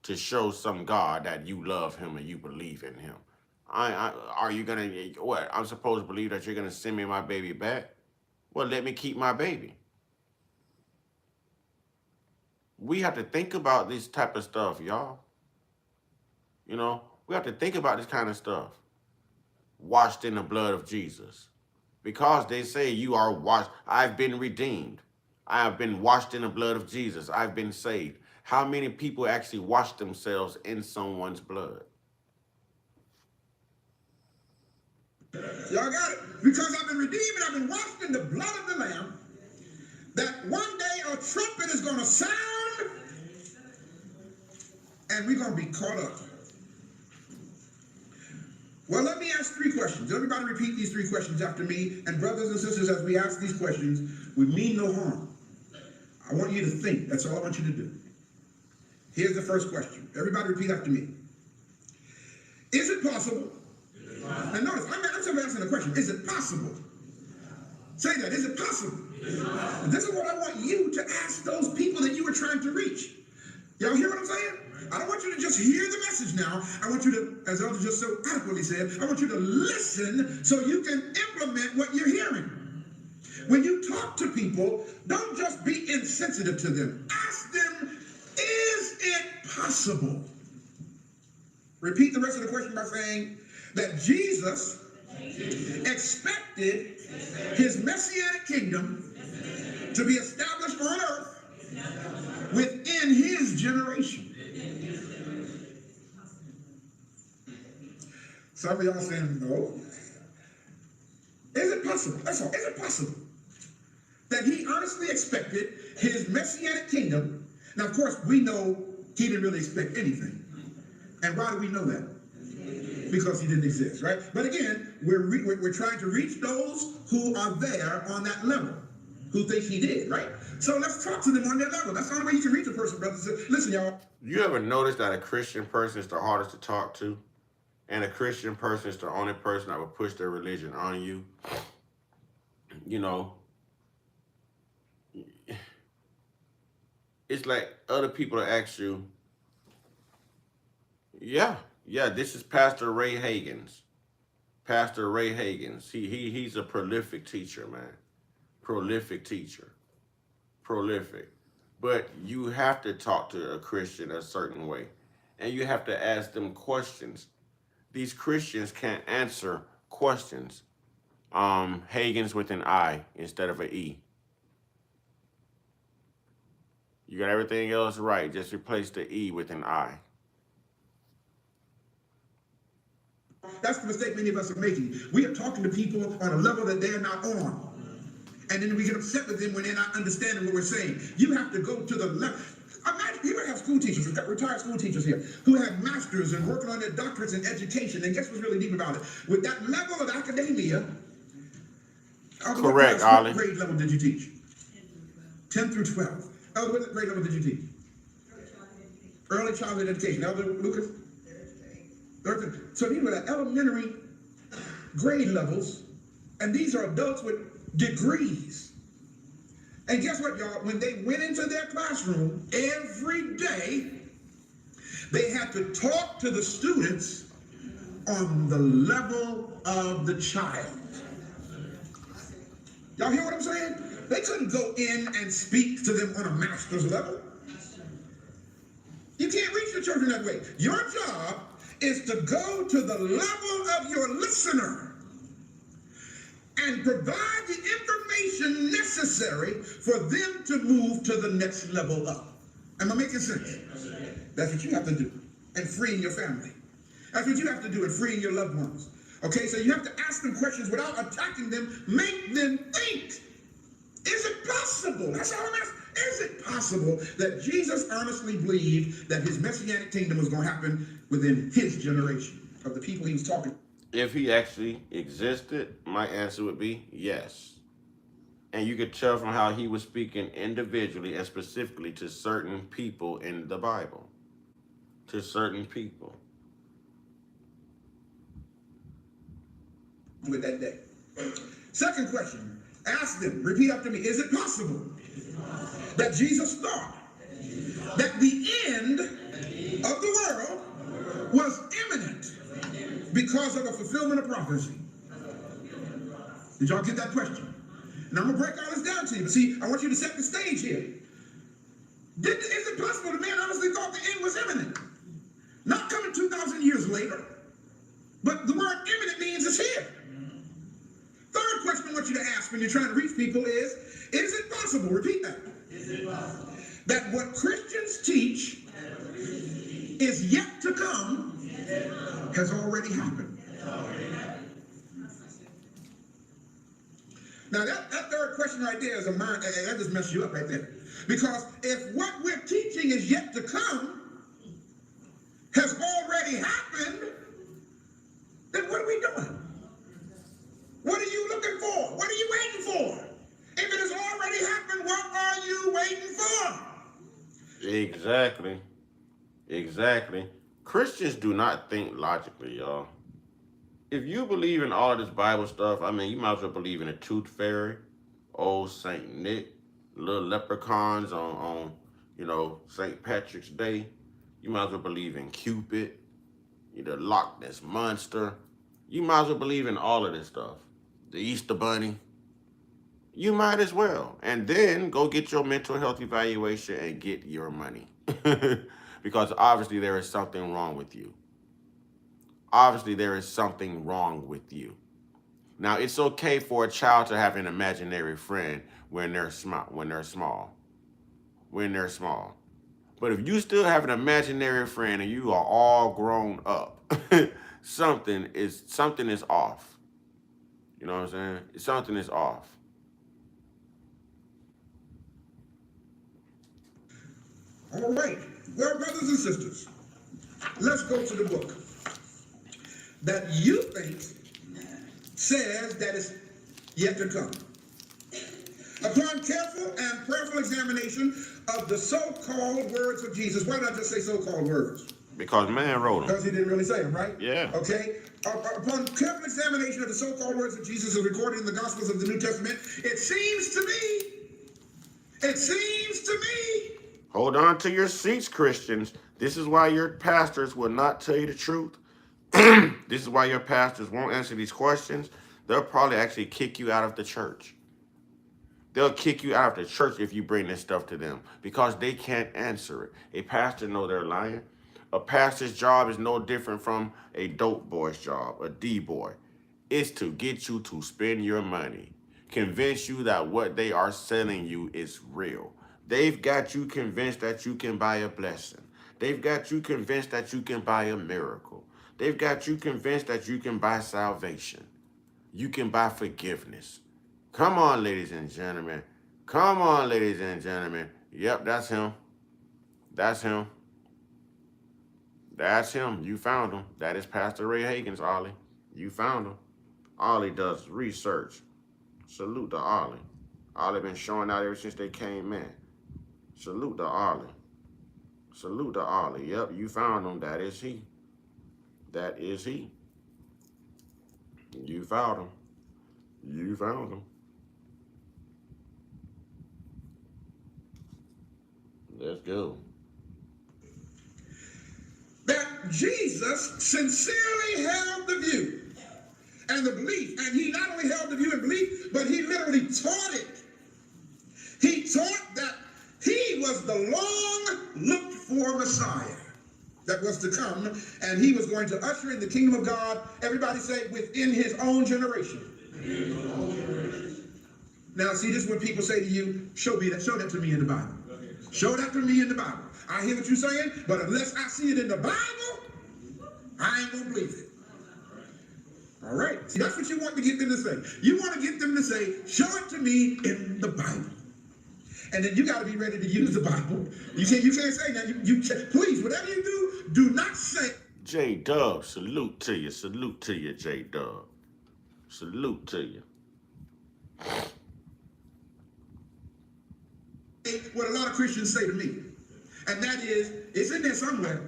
to show some God that you love him and you believe in him. Are you gonna, what? I'm supposed to believe that you're gonna send me my baby back? Well, let me keep my baby. We have to think about this type of stuff, y'all. We have to think about this kind of stuff. Washed in the blood of Jesus. Because they say you are washed. I've been redeemed. I have been washed in the blood of Jesus. I've been saved. How many people actually wash themselves in someone's blood? Y'all got it? Because I've been redeemed and I've been washed in the blood of the Lamb, that one day a trumpet is going to sound and we're going to be caught up. Well, let me ask 3 questions. Everybody repeat these 3 questions after me. And brothers and sisters, as we ask these questions, we mean no harm. I want you to think. That's all I want you to do. Here's the first question. Everybody repeat after me. Is it possible? Now notice, I'm simply asking a question. Is it possible? Say that. Is it possible? This is what I want you to ask those people that you were trying to reach. Y'all hear what I'm saying? I don't want you to just hear the message now. I want you to, as Elder just so adequately said, I want you to listen so you can implement what you're hearing. When you talk to people, don't just be insensitive to them. Ask them, is it possible? Repeat the rest of the question by saying that Jesus expected his messianic kingdom to be established on earth within his generation. Some of y'all saying no. Is it possible? That's all. Is it possible that he honestly expected his messianic kingdom? Now, of course, we know he didn't really expect anything. And why do we know that? Because he didn't exist, right? But again, we're trying to reach those who are there on that level, who think he did, right? So let's talk to them on their level. That's the only way you can reach a person, brothers. Listen, y'all. You ever notice that a Christian person is the hardest to talk to? And a Christian person is the only person that will push their religion on you? You know, it's like other people that ask you, yeah, this is Pastor Ray Hagins. Pastor Ray Hagins. He's a prolific teacher, man. Prolific teacher. Prolific. But you have to talk to a Christian a certain way. And you have to ask them questions. These Christians can't answer questions. Hagins with an I instead of an E. You got everything else right. Just replace the E with an I. That's the mistake many of us are making. We are talking to people on a level that they're not on. And then we get upset with them when they're not understanding what we're saying. You have to go to the level. Imagine, you have school teachers, we've got retired school teachers here, who have masters and working on their doctorates in education. And guess what's really deep about it? With that level of academia, Correct, what Ollie. grade level did you teach? 10 through 12. Elder, what grade level did you teach? Early childhood education. Elder Lucas? 13. So these were the elementary grade levels, and these are adults with degrees. And guess what, y'all? When they went into their classroom every day, they had to talk to the students on the level of the child. Y'all hear what I'm saying? They couldn't go in and speak to them on a master's level. You can't reach the children that way. Your job is to go to the level of your listener and provide the information necessary for them to move to the next level up. Am I making sense? That's what you have to do in freeing your family. That's what you have to do in freeing your loved ones. Okay, so you have to ask them questions without attacking them. Make them think. Is it possible? That's all I'm asking. Is it possible that Jesus honestly believed that his messianic kingdom was going to happen within his generation of the people he was talking to? If he actually existed, my answer would be yes. And you could tell from how he was speaking individually and specifically to certain people in the Bible. To certain people. With that day. Second question. Ask them, repeat after me, is it possible that Jesus thought that the end of the world was imminent because of a fulfillment of prophecy? Did y'all get that question? And I'm going to break all this down to you. But see, I want you to set the stage here. Is it possible the man honestly thought the end was imminent? Not coming 2,000 years later, but the word imminent means it's here. Third question I want you to ask when you're trying to reach people is it possible, repeat that, is it possible that what Christians teach is yet to come has already happened? Now that third question right there is a mind, that just messes you up right there. Because if what we're teaching is yet to come has already happened, then what are we doing? What are you looking for? What are you waiting for? If it has already happened, what are you waiting for? Exactly. Exactly. Christians do not think logically, y'all. If you believe in all this Bible stuff, I mean, you might as well believe in a tooth fairy, old Saint Nick, little leprechauns on St. Patrick's Day. You might as well believe in Cupid, the Loch Ness Monster. You might as well believe in all of this stuff. The Easter Bunny. You might as well. And then go get your mental health evaluation and get your money. Because obviously there is something wrong with you. Obviously there is something wrong with you. Now, it's okay for a child to have an imaginary friend when they're small. But if you still have an imaginary friend and you are all grown up, something is off. You know what I'm saying? Something is off. All right. Well, brothers and sisters, let's go to the book that you think says that it's yet to come. Upon careful and prayerful examination of the so-called words of Jesus. Why did I just say so-called words? Because man wrote them. Because he didn't really say them, right? Yeah. Okay. Upon careful examination of the so-called words of Jesus as recorded in the Gospels of the New Testament, it seems to me. Hold on to your seats, Christians. This is why your pastors will not tell you the truth. This is why your pastors won't answer these questions. They'll probably actually kick you out of the church. They'll kick you out of the church if you bring this stuff to them because they can't answer it. A pastor know they're lying. A pastor's job is no different from a dope boy's job, a D-boy. It's to get you to spend your money, convince you that what they are selling you is real. They've got you convinced that you can buy a blessing. They've got you convinced that you can buy a miracle. They've got you convinced that you can buy salvation. You can buy forgiveness. Come on, ladies and gentlemen. Come on, ladies and gentlemen. Yep, that's him. That's him. That's him. You found him. That is Pastor Ray Hagins, Ollie. You found him. Ollie does research. Salute to Ollie. Ollie been showing out ever since they came in. Salute to Ollie. Salute to Ollie. Yep, you found him. That is he. That is he. You found him. You found him. Let's go. That Jesus sincerely held the view and the belief, and he not only held the view and belief, but he literally taught it. He taught that he was the long-looked-for Messiah that was to come, and he was going to usher in the kingdom of God, everybody say, within his own generation. Now, see, this is when people say to you, show that to me in the Bible. Show that to me in the Bible. I hear what you're saying, but unless I see it in the Bible, I ain't going to believe it. All right? See, that's what you want to get them to say. You want to get them to say, show it to me in the Bible. And then you got to be ready to use the Bible. You can't say that. Please, whatever you do not say. J-Dub, salute to you. Salute to you, J-Dub. Salute to you. What a lot of Christians say to me, and that is, it's in there somewhere.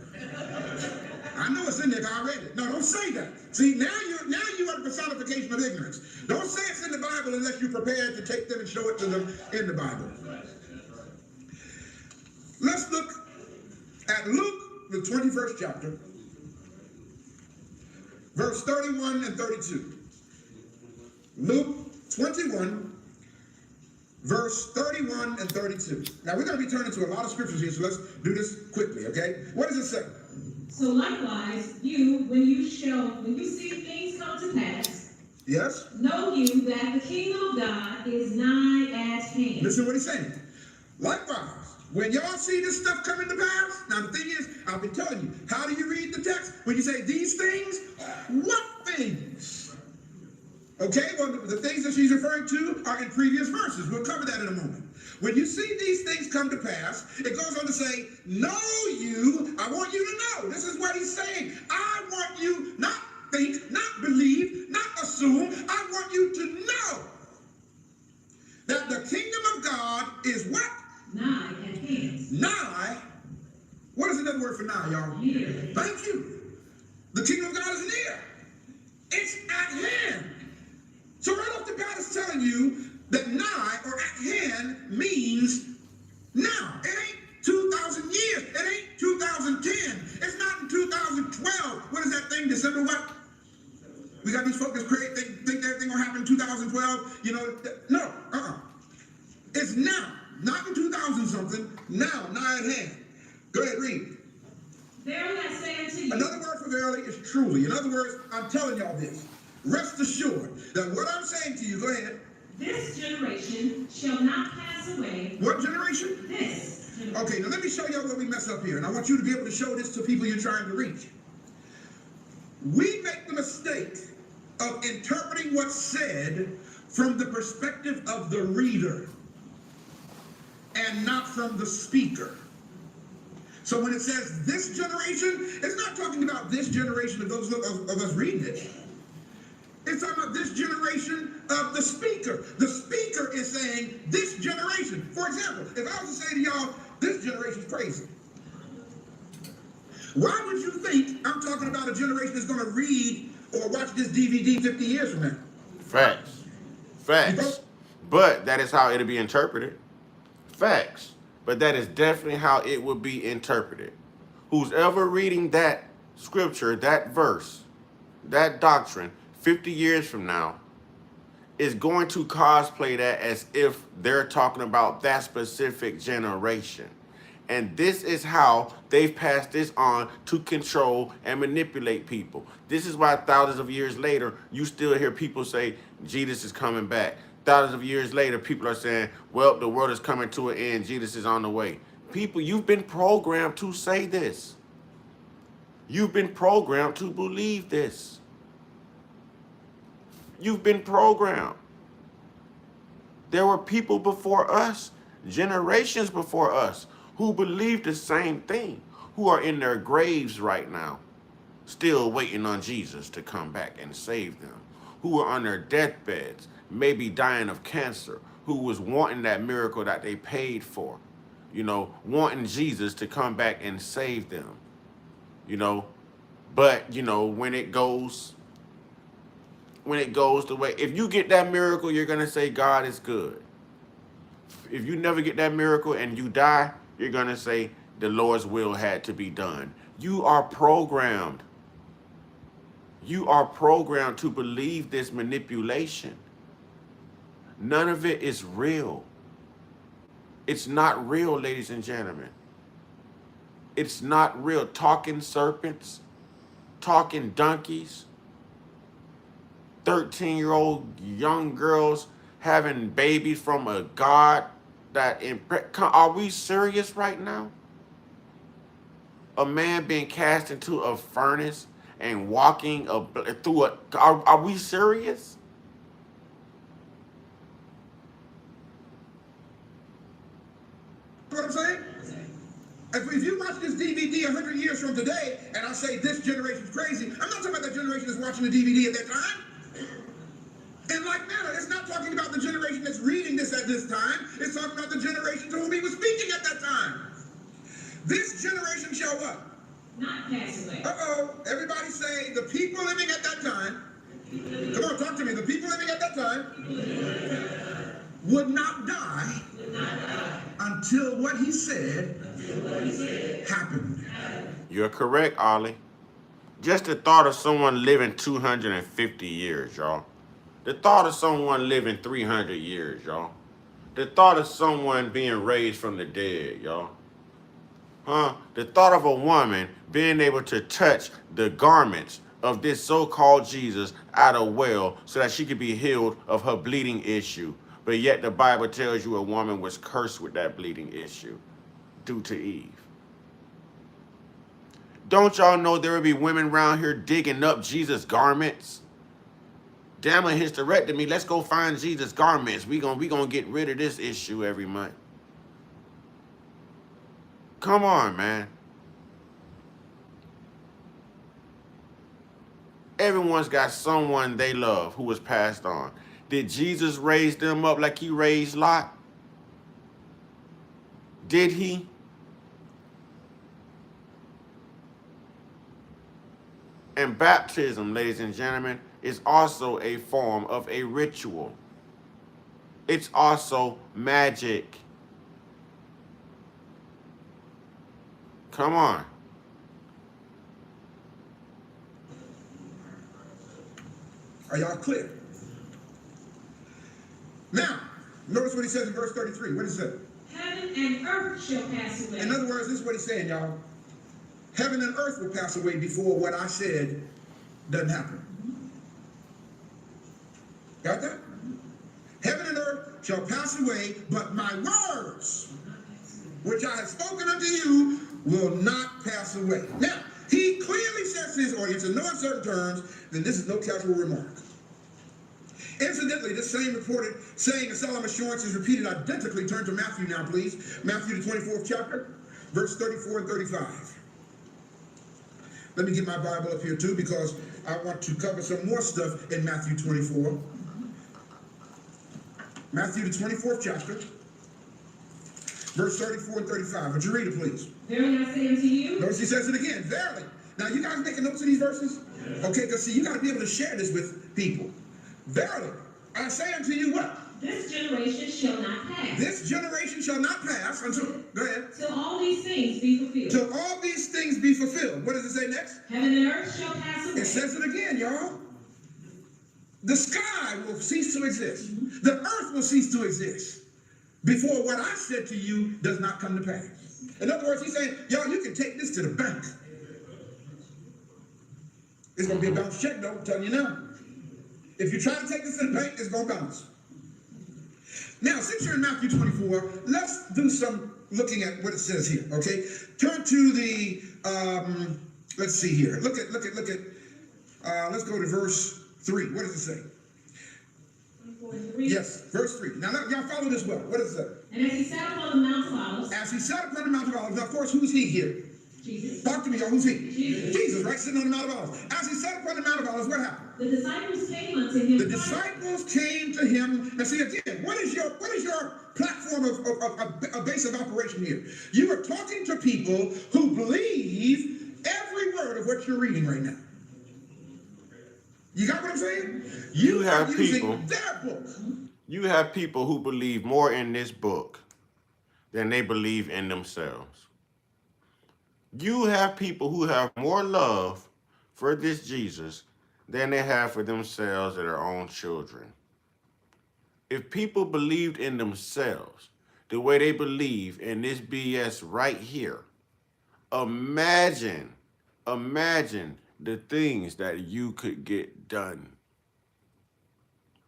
I know it's in there, I read it. No, don't say that. See, now you are the personification of ignorance. Don't say it's in the Bible unless you're prepared to take them and show it to them in the Bible. Let's look at Luke, the 21st chapter, verse 31 and 32. Luke 21, verse 31 and 32. Now, we're going to be turning to a lot of scriptures here, so let's do this quickly, okay? What does it say? So likewise, when you see things come to pass, yes, know you that the kingdom of God is nigh at hand. Listen to what he's saying. Likewise, when y'all see this stuff coming to pass, now the thing is, I've been telling you, how do you read the text? When you say these things, what things? Okay, well, the things that she's referring to are in previous verses. We'll cover that in a moment. When you see these things come to pass, it goes on to say, know you, I want you to know. This is what he's saying. I want you not think, not believe, not assume. I want you to know that the kingdom of God is what? Nigh at hand. Nigh. What is another word for nigh, y'all? Near. Thank you. The kingdom of God is near. It's at hand. So right off the bat, it's telling you that nigh or at hand means now. It ain't 2,000 years. It ain't 2010. It's not in 2012. What is that thing? December what? We got these folks that think everything gonna happen in 2012. You know, no, It's now, not in 2000 something. Now, nigh at hand. Go ahead, read. Verily I say unto you. Another word for verily is truly. In other words, I'm telling y'all this. Rest assured that what I'm saying to you, go ahead. This generation shall not pass away. What generation? This generation. Okay, now let me show y'all where we mess up here. And I want you to be able to show this to people you're trying to reach. We make the mistake of interpreting what's said from the perspective of the reader and not from the speaker. So when it says this generation, it's not talking about this generation of those of us reading it. It's talking about this generation of the speaker. The speaker is saying this generation. For example, if I was to say to y'all, this generation's crazy. Why would you think I'm talking about a generation that's going to read or watch this DVD 50 years from now? Facts. Facts. But that is how it'll be interpreted. Facts. But that is definitely how it would be interpreted. Who's ever reading that scripture, that verse, that doctrine, 50 years from now, is going to cosplay that as if they're talking about that specific generation. And this is how they've passed this on to control and manipulate people. This is why thousands of years later, you still hear people say, Jesus is coming back. Thousands of years later, people are saying, well, the world is coming to an end. Jesus is on the way. People, you've been programmed to say this. You've been programmed to believe this. You've been programmed. There were people before us, generations before us, who believed the same thing, who are in their graves right now, still waiting on Jesus to come back and save them, who are on their deathbeds, maybe dying of cancer, who was wanting that miracle that they paid for, wanting Jesus to come back and save them, but, when it goes the way, if you get that miracle, you're going to say God is good. If you never get that miracle and you die, you're going to say the Lord's will had to be done. You are programmed. You are programmed to believe this manipulation. None of it is real. It's not real, ladies and gentlemen. It's not real. Talking serpents, talking donkeys, 13-year-old young girls having babies from a God that are we serious right now? A man being cast into a furnace and walking through are we serious? What I'm saying? If you watch this DVD 100 years from today, and I say this generation's crazy, I'm not talking about that generation that's watching the DVD at that time. In like manner, it's not talking about the generation that's reading this at this time. It's talking about the generation to whom he was speaking at that time. This generation shall what? Not pass away. Everybody say the people living at that time. Come on, talk to me. The people living at that time would not die until what he said happened. You're correct, Ollie. Just the thought of someone living 250 years, y'all. The thought of someone living 300 years, y'all. The thought of someone being raised from the dead, y'all. The thought of a woman being able to touch the garments of this so-called Jesus at a well so that she could be healed of her bleeding issue. But yet the Bible tells you a woman was cursed with that bleeding issue due to Eve. Don't y'all know there will be women around here digging up Jesus' garments? Damn a hysterectomy. Let's go find Jesus' garments. We gonna get rid of this issue every month. Come on, man. Everyone's got someone they love who was passed on. Did Jesus raise them up like he raised Lot? Did he? And baptism, ladies and gentlemen, is also a form of a ritual. It's also magic. Come on. Are y'all clear? Now, notice what he says in verse 33. What does it say? Heaven and earth shall pass away. In other words, this is what he's saying, y'all. Heaven and earth will pass away before what I said doesn't happen. Got that? Heaven and earth shall pass away, but my words, which I have spoken unto you, will not pass away. Now, he clearly says to his audience, in no uncertain terms, then this is no casual remark. Incidentally, this same reported saying of solemn assurance is repeated identically. Turn to Matthew now, please. Matthew, the 24th chapter, verse 34 and 35. Let me get my Bible up here too, because I want to cover some more stuff in Matthew 24. Matthew, the 24th chapter, verse 34 and 35. Would you read it, please? Verily I say unto you. Notice he says it again, verily. Now, you guys making notes of these verses? Okay, because see, you got to be able to share this with people. Verily, I say unto you what? This generation shall not pass. This generation shall not pass until, go ahead, Till all these things be fulfilled. till all these things be fulfilled. What does it say next? Heaven and earth shall pass away. It says it again, y'all. The sky will cease to exist. The earth will cease to exist before what I said to you does not come to pass. In other words, he's saying, y'all, you can take this to the bank. It's going to be a bounce check, though, I'm telling you now. If you try to take this to the bank, it's going to bounce. Now, since you're in Matthew 24, let's do some looking at what it says here, okay? Turn to the, let's see here. Look at, let's go to verse 3. What does it say? 24 and 3. Yes, verse 3. Now, y'all follow this well. What does it say? And as he sat upon the Mount of Olives. As he sat upon the Mount of Olives, now, of course, who's he here? Jesus. Talk to me, y'all. Who's he? Jesus. Jesus, right? Sitting on the Mount of Olives. As he sat upon the Mount of Olives, what happened? The disciples came unto him. The disciples came to him. Now, see again, what is your platform of base of operation here? You are talking to people who believe every word of what you're reading right now. You got what I'm saying? You have are using people. their book. You have people who believe more in this book than they believe in themselves. You have people who have more love for this Jesus than they have for themselves or their own children. If people believed in themselves the way they believe in this BS right here, imagine the things that you could get done.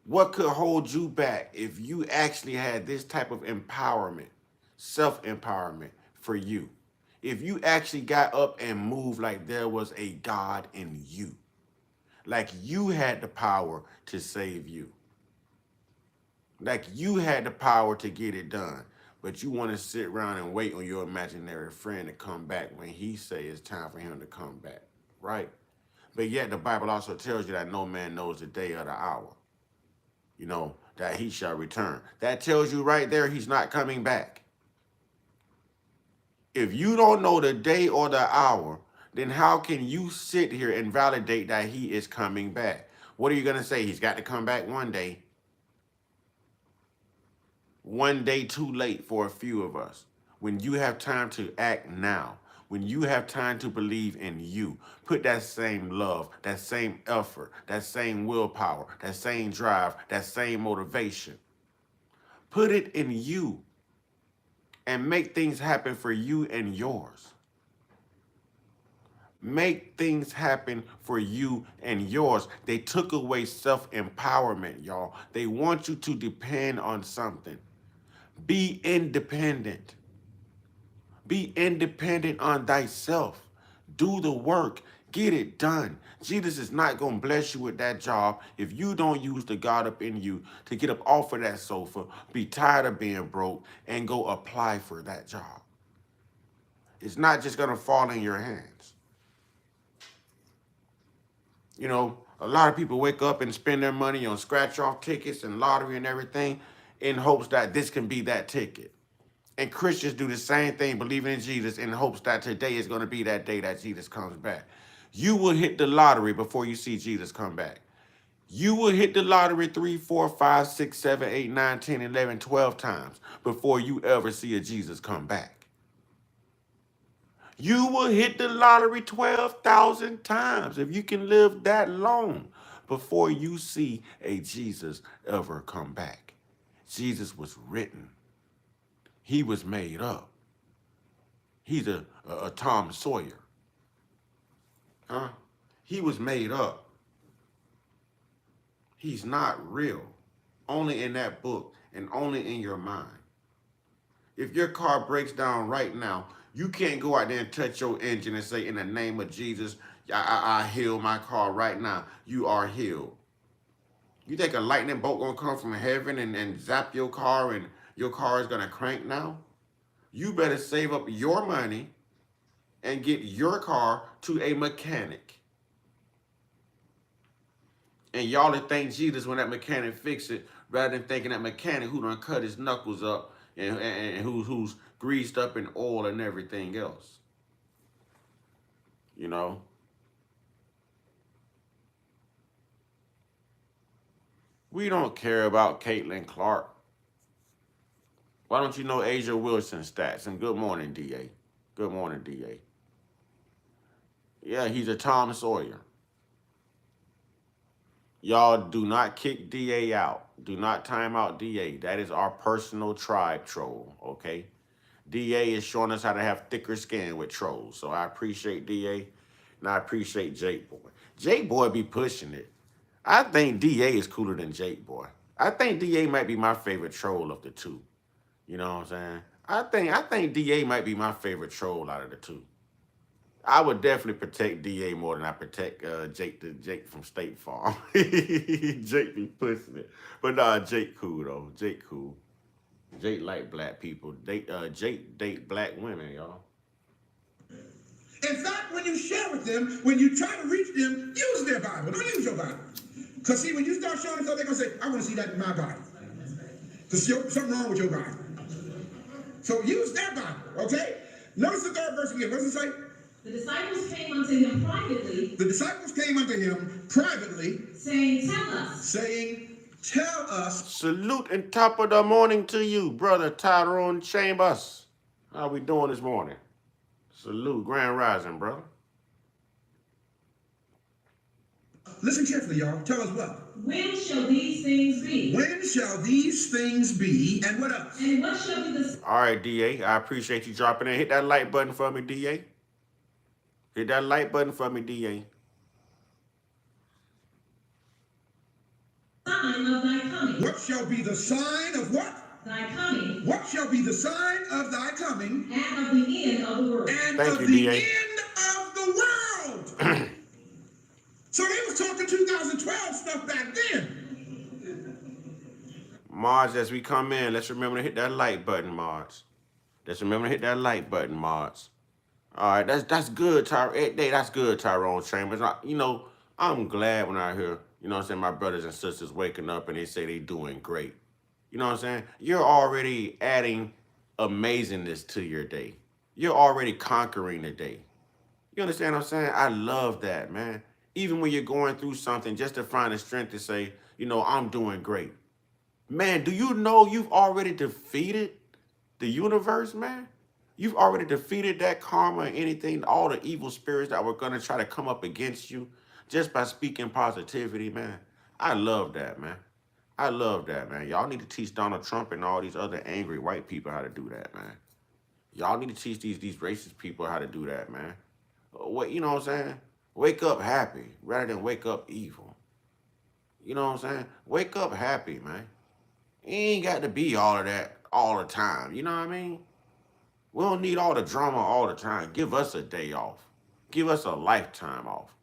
What could hold you back if you actually had this type of empowerment, self-empowerment for you? If you actually got up and moved like there was a God in you, like you had the power to save you, like you had the power to get it done, but you want to sit around and wait on your imaginary friend to come back when he say it's time for him to come back, right? But yet the Bible also tells you that no man knows the day or the hour, you know, that he shall return. That tells you right there he's not coming back. If you don't know the day or the hour, then how can you sit here and validate that he is coming back? What are you going to say? He's got to come back one day. One day too late for a few of us. When you have time to act now, when you have time to believe in you, put that same love, that same effort, that same willpower, that same drive, that same motivation. Put it in you and make things happen for you and yours. Make things happen for you and yours. They took away self-empowerment, y'all. They want you to depend on something. Be independent. Be independent on thyself. Do the work. Get it done. Jesus is not going to bless you with that job if you don't use the God up in you to get up off of that sofa, be tired of being broke, and go apply for that job. It's not just going to fall in your hands. You know, a lot of people wake up and spend their money on scratch-off tickets and lottery and everything in hopes that this can be that ticket. And Christians do the same thing, believing in Jesus in hopes that today is going to be that day that Jesus comes back. You will hit the lottery before you see Jesus come back. You will hit the lottery 3, 4, 5, 6, 7, 8, 9, 10, 11, 12 times before you ever see a Jesus come back. You will hit the lottery 12,000 times if you can live that long before you see a Jesus ever come back. Jesus was written. He was made up. He's a Tom Sawyer. Huh? He was made up. He's not real. Only in that book and only in your mind. If your car breaks down right now, you can't go out there and touch your engine and say, in the name of Jesus, I heal my car right now. You are healed. You think a lightning bolt gonna come from heaven and zap your car and your car is gonna crank now? You better save up your money and get your car to a mechanic. And y'all would thank Jesus when that mechanic fix it, rather than thanking that mechanic who done cut his knuckles up and who's greased up in oil and everything else. You know? We don't care about Caitlin Clark. Why don't you know Asia Wilson's stats? And good morning, DA. Good morning, DA. Yeah, he's a Tom Sawyer. Y'all do not kick DA out. Do not time out DA. That is our personal tribe troll, okay? DA is showing us how to have thicker skin with trolls. So I appreciate DA, and I appreciate Jake Boy. Jake Boy be pushing it. I think DA is cooler than Jake Boy. I think DA might be my favorite troll of the two. You know what I'm saying? I think DA might be my favorite troll out of the two. I would definitely protect DA more than I protect Jake from State Farm. Jake be pushing it. But nah, Jake cool though. Jake cool. Jake like black people. Jake date black women, y'all. In fact, when you share with them, when you try to reach them, use their Bible. Don't use your Bible. Because see, when you start showing them stuff, they're going to say, I want to see that in my Bible. Because something wrong with your Bible. So use their Bible, okay? Notice the third verse again. What does it say? The disciples came unto him privately. The disciples came unto him privately, saying, Tell us. saying, Tell us. Salute and top of the morning to you, Brother Tyrone Chambers. How we doing this morning? Salute, Grand Rising, brother. Listen carefully, y'all. Tell us what? When shall these things be? When shall these things be? And what else? And what shall be the All right, DA, I appreciate you dropping in. Hit that like button for me, DA. Hit that like button for me, DA. sign of thy coming? What shall be the sign of what? Thy coming, What shall be the sign of thy coming? and of the end of the world. And Thank of you, the DA. end of the world. So they was talking 2012 stuff back then. Mods, as we come in, let's remember to hit that like button, Mods. Let's remember to hit that like button, Mods. All right, that's good, that's good, Tyrone Chambers. I'm glad when I hear, my brothers and sisters waking up and they say they doing great. You know what I'm saying? You're already adding amazingness to your day. You're already conquering the day. You understand what I'm saying? I love that, man. Even when you're going through something, just to find the strength to say, I'm doing great. Man, do you know you've already defeated the universe, man? You've already defeated that karma and anything, all the evil spirits that were going to try to come up against you just by speaking positivity, man. I love that, man. I love that, man. Y'all need to teach Donald Trump and all these other angry white people how to do that, man. Y'all need to teach these racist people how to do that, man. What, you know what I'm saying? Wake up happy rather than wake up evil. You know what I'm saying? Wake up happy, man. You ain't got to be all of that all the time. You know what I mean? We don't need all the drama all the time. Give us a day off. Give us a lifetime off.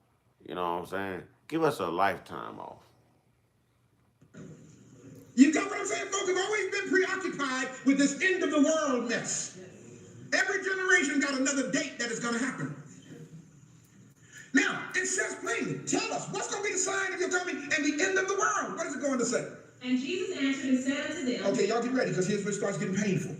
You know what I'm saying? Give us a lifetime off. You got what I'm saying, folks? I've always been preoccupied with this end of the world mess. Every generation got another date that is going to happen. Now, it says plainly, tell us, what's going to be the sign of your coming and the end of the world? What is it going to say? And Jesus answered and said unto them, Okay, y'all get ready, because here's where it starts getting painful.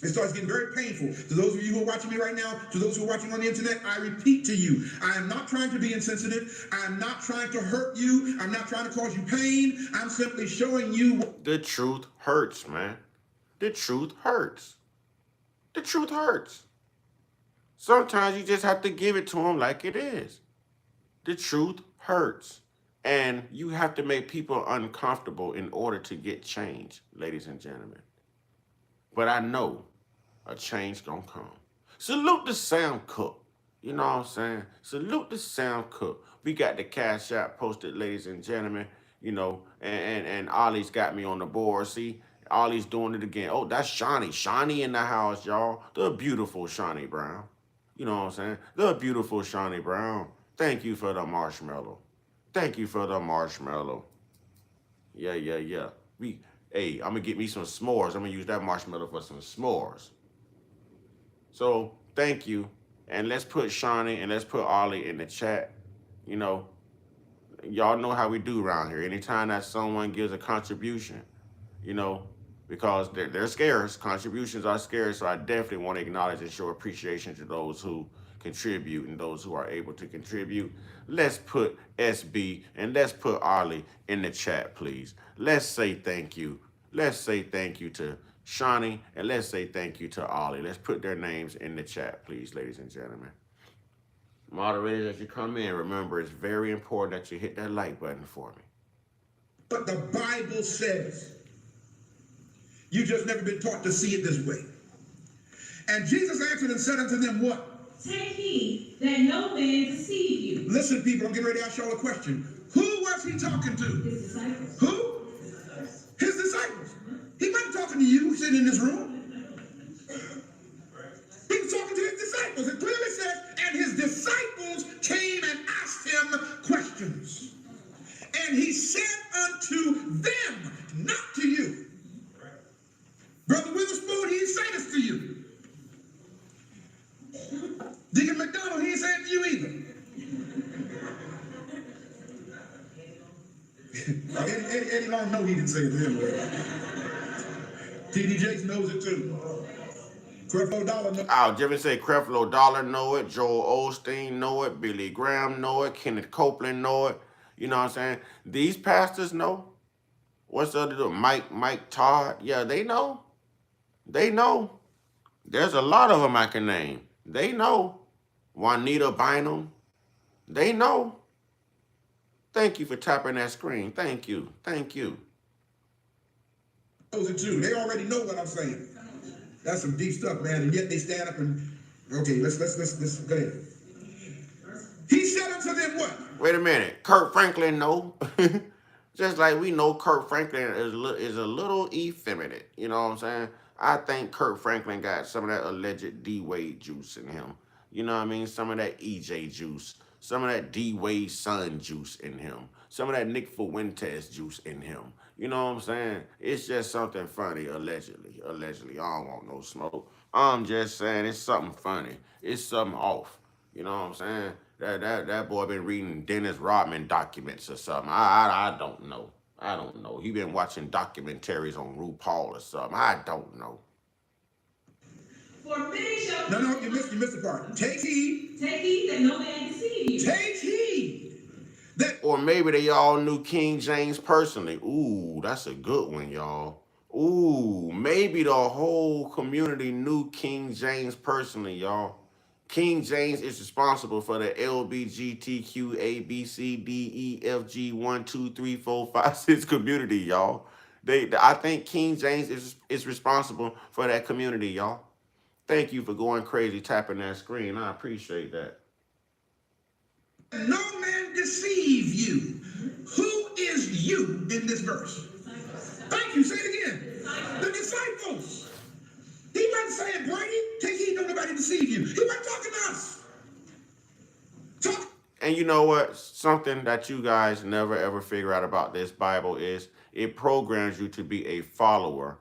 It starts getting very painful. To those of you who are watching me right now, to those who are watching on the internet, I repeat to you, I am not trying to be insensitive. I am not trying to hurt you. I'm not trying to cause you pain. I'm simply showing you. The truth hurts, man. The truth hurts. The truth hurts. Sometimes you just have to give it to them like it is. The truth hurts. And you have to make people uncomfortable in order to get change, ladies and gentlemen. But I know a change gonna come. Salute the Sam Cook. You know what I'm saying? Salute the Sam Cook. We got the Cash App posted, ladies and gentlemen. You know, and Ollie's got me on the board. See, Ollie's doing it again. Oh, that's Shawnee. Shawnee in the house, y'all. The beautiful Shawnee Brown. You know what I'm saying? The beautiful Shawnee Brown. Thank you for the marshmallow. Thank you for the marshmallow. Yeah. Hey, I'm gonna get me some s'mores. I'm gonna use that marshmallow for some s'mores. So thank you. And let's put Shawnee and let's put Ollie in the chat. You know, y'all know how we do around here. Anytime that someone gives a contribution, you know, because they're scarce. Contributions are scarce, so I definitely want to acknowledge and show appreciation to those who contribute and those who are able to contribute. Let's put SB and let's put Ollie in the chat, please. Let's say thank you. Let's say thank you to Shawnee and let's say thank you to Ollie. Let's put their names in the chat, please, ladies and gentlemen. Moderators, as you come in, remember it's very important that you hit that like button for me. But the Bible says, you just never been taught to see it this way. And Jesus answered and said unto them, what? take heed that no man deceive you. Listen, people, I'm getting ready to ask y'all a question. Who was he talking to? His disciples. Who? His disciples. He wasn't talking to you sitting in this room. He was talking to his disciples. It clearly says, and his disciples came and asked him questions. And he said unto them, not to you. Brother Witherspoon, he didn't say this to you. Deacon McDonald, he ain't saying it to you either. Eddie Long know he didn't say it to him. T.D. Jakes knows it too. Creflo Dollar knows. I'll just say Creflo Dollar know it, Joel Osteen know it, Billy Graham know it, Kenneth Copeland know it. You know what I'm saying? These pastors know. What's the other? Mike Todd. Yeah, they know. They know. There's a lot of them I can name. They know. Juanita Bynum. They know. Thank you for tapping that screen. Thank you. Thank you. Knows it too. They already know what I'm saying. That's some deep stuff, man. And yet they stand up and okay, let's go ahead. He said unto them what? Wait a minute. Kirk Franklin know. Just like we know Kirk Franklin is a little effeminate. You know what I'm saying? I think Kirk Franklin got some of that alleged D-Wade juice in him. You know what I mean? Some of that EJ juice. Some of that D-Wade son juice in him. Some of that Nick Fuentes juice in him. You know what I'm saying? It's just something funny, allegedly. Allegedly. I don't want no smoke. I'm just saying it's something funny. It's something off. You know what I'm saying? That boy been reading Dennis Rodman documents or something. I don't know. I don't know. He been watching documentaries on RuPaul or something. I don't know. For many shall No, you missed the part. Take heed. take heed that no man deceive you. Take heed. That Or maybe they all knew King James personally. Ooh, that's a good one, y'all. Ooh, maybe the whole community knew King James personally, y'all. King James is responsible for the LBGTQ ABCDEFG 1 2 3 4 5 6 community, y'all. I think King James is responsible for that community, y'all. Thank you for going crazy tapping that screen. I appreciate that. no man deceive you. Who is you in this verse? Thank you. Say it again. The disciples. He wasn't saying, Brady, take heed, don't nobody deceive you. He wasn't talking to us. And you know what? Something that you guys never ever figure out about this Bible is it programs you to be a follower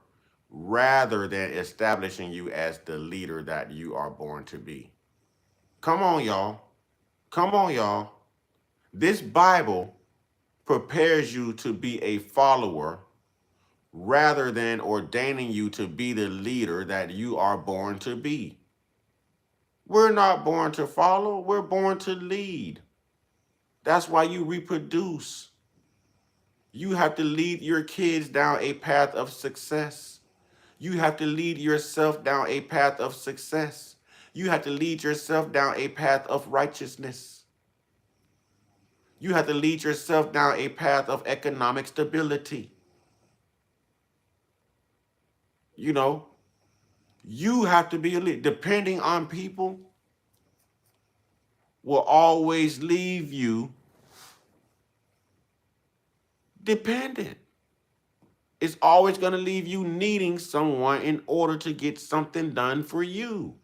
rather than establishing you as the leader that you are born to be. Come on, y'all. Come on, y'all. This Bible prepares you to be a follower rather than ordaining you to be the leader that you are born to be. We're not born to follow, we're born to lead. That's why you reproduce. You have to lead your kids down a path of success. You have to lead yourself down a path of success. You have to lead yourself down a path of righteousness. You have to lead yourself down a path of economic stability. You know, you have to be a leader. Depending on people will always leave you dependent. It's always going to leave you needing someone in order to get something done for you.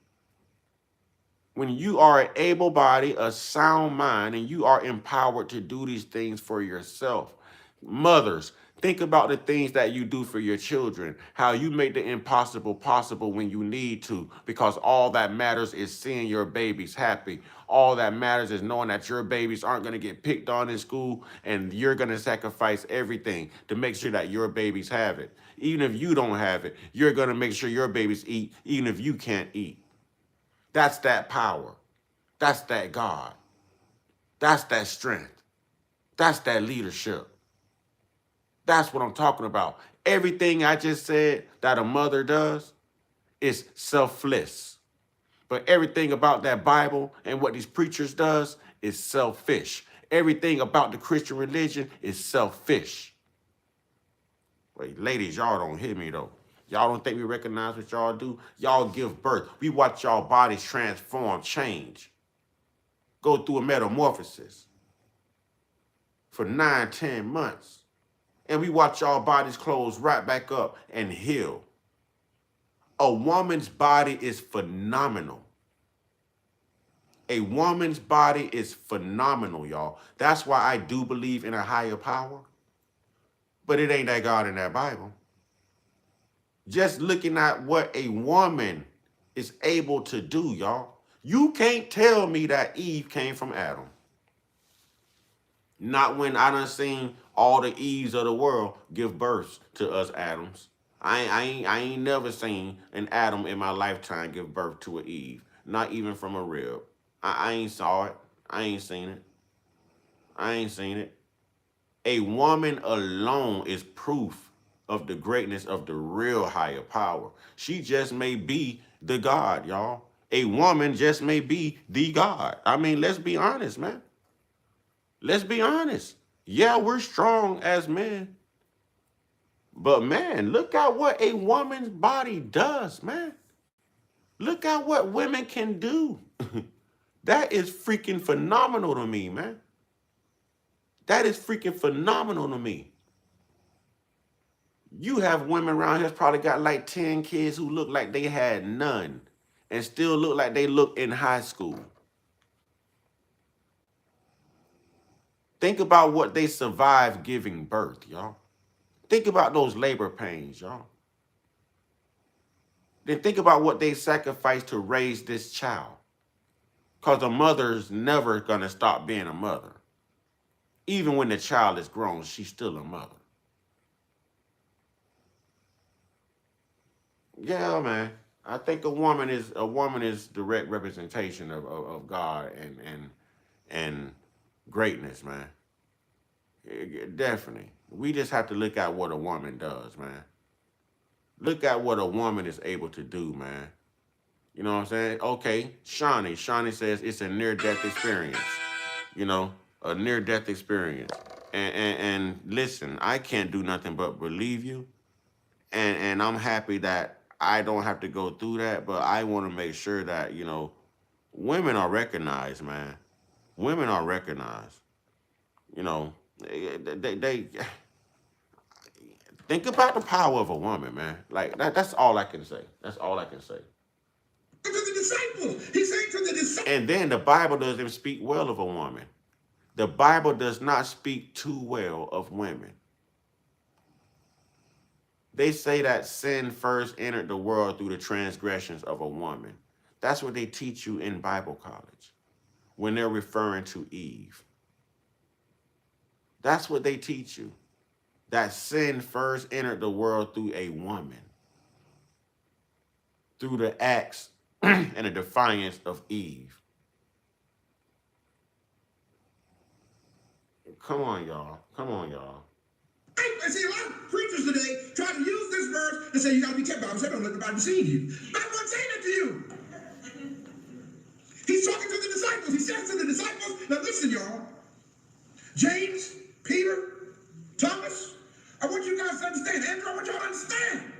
When you are an able body, a sound mind, and you are empowered to do these things for yourself. Mothers, think about the things that you do for your children, how you make the impossible possible when you need to, because all that matters is seeing your babies happy. All that matters is knowing that your babies aren't going to get picked on in school, and you're going to sacrifice everything to make sure that your babies have it. Even if you don't have it, you're going to make sure your babies eat, even if you can't eat. That's that power. That's that God. That's that strength. That's that leadership. That's what I'm talking about. Everything I just said that a mother does is selfless. But everything about that Bible and what these preachers does is selfish. Everything about the Christian religion is selfish. Wait, ladies, y'all don't hear me though. Y'all don't think we recognize what y'all do? Y'all give birth. We watch y'all bodies transform, change, go through a metamorphosis for 9, 10 months. And we watch y'all bodies close right back up and heal. A woman's body is phenomenal. A woman's body is phenomenal, y'all. That's why I do believe in a higher power. But it ain't that God in that Bible. Just looking at what a woman is able to do, y'all. You can't tell me that Eve came from Adam. Not when I done seen all the Eves of the world give birth to us Adams. I ain't never seen an Adam in my lifetime give birth to an Eve. Not even from a rib. I ain't saw it. I ain't seen it. I ain't seen it. A woman alone is proof of the greatness of the real higher power. She just may be the God, y'all. A woman just may be the God. I mean, let's be honest, man. Let's be honest. Yeah, we're strong as men. But man, look at what a woman's body does, man. Look at what women can do. That is freaking phenomenal to me, man. That is freaking phenomenal to me. You have women around here that's probably got like 10 kids who look like they had none and still look like they look in high school. Think about what they survived giving birth, y'all. Think about those labor pains, y'all. Then think about what they sacrificed to raise this child. Because a mother's never going to stop being a mother. Even when the child is grown, she's still a mother. Yeah, man. I think a woman is direct representation of God and greatness, man. Definitely. We just have to look at what a woman does, man. Look at what a woman is able to do, man. You know what I'm saying? Okay, Shawnee. Shawnee says it's a near-death experience. You know, a near-death experience. And listen, I can't do nothing but believe you. And I'm happy that I don't have to go through that, but I want to make sure that, you know, women are recognized, man. Women are recognized. You know, they think about the power of a woman, man. Like that's all I can say. That's all I can say. To the disciples. He's saying to the disciples. And then the Bible doesn't speak well of a woman. The Bible does not speak too well of women. They say that sin first entered the world through the transgressions of a woman. That's what they teach you in Bible college when they're referring to Eve. That's what they teach you. That sin first entered the world through a woman, through the acts and the defiance of Eve. Come on, y'all. Come on, y'all. I see a lot of preachers today try to use this verse to say you got to be careful. I'm saying don't let nobody deceive you. I'm not saying that to you. He's talking to the disciples. He says to the disciples, now listen, y'all. James, Peter, Thomas, I want you guys to understand. Andrew, I want y'all to understand.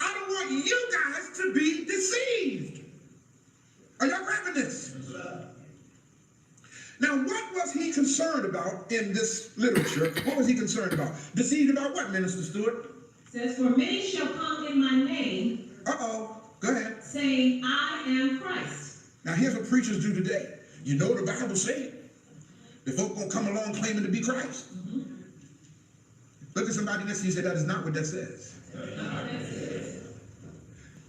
I don't want you guys to be deceived. Are y'all grabbing this? Now, what was he concerned about in this literature? What was he concerned about? Deceived about what, Minister Stewart? It says, for many shall come in my name. Uh-oh. Go ahead. Saying, I am Christ. Now, here's what preachers do today. You know the Bible said. The folk gonna come along claiming to be Christ. Mm-hmm. Look at somebody next to you and say, that is not what that says.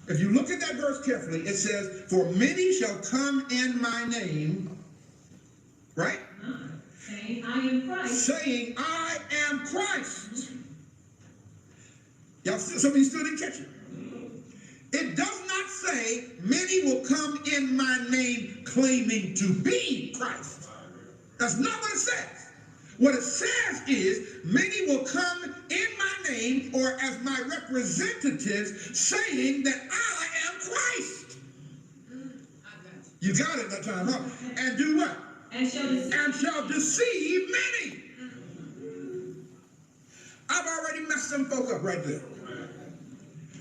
If you look at that verse carefully, it says, for many shall come in my name, right? Saying, I am Christ. Saying, I am Christ. Y'all, some of you still didn't catch it. It does not say, many will come in my name claiming to be Christ. That's not what it says. What it says is, many will come in my name or as my representatives saying that I am Christ. You got it that time, huh? And do what? And shall deceive many. I've already messed some folk up right there.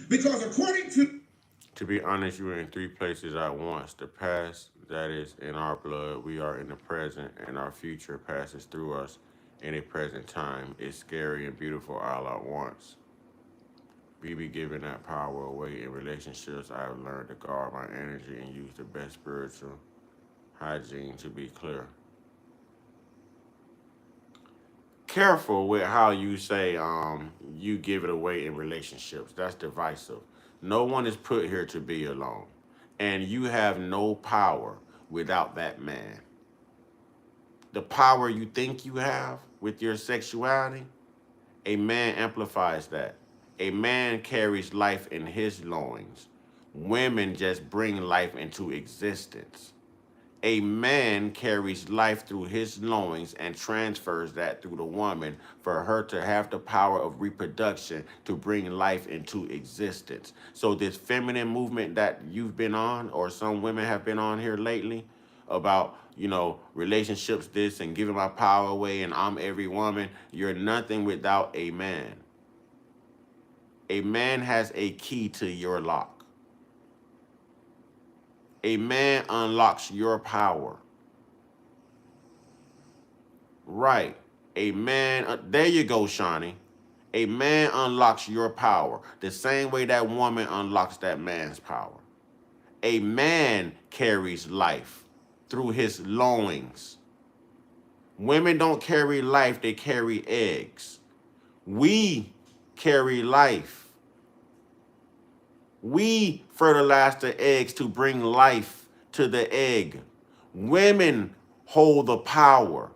Because according To be honest, you are in three places at once. The past, that is in our blood, we are in the present, and our future passes through us in a present time. It's scary and beautiful all at once. We be giving that power away in relationships. I have learned to guard my energy and use the best spiritual hygiene to be clear. Careful with how you say you give it away in relationships. That's divisive. No one is put here to be alone. And you have no power without that man. The power you think you have with your sexuality, a man amplifies that. A man carries life in his loins. Women just bring life into existence. A man carries life through his loins and transfers that through the woman for her to have the power of reproduction to bring life into existence. So this feminine movement that you've been on, or some women have been on here lately, about, relationships, this, and giving my power away, and I'm every woman, you're nothing without a man. A man has a key to your lock. A man unlocks your power. Right. A man, there you go, Shawnee. A man unlocks your power the same way that woman unlocks that man's power. A man carries life through his loins. Women don't carry life, they carry eggs. We carry life. We fertilize the eggs to bring life to the egg. Women hold the power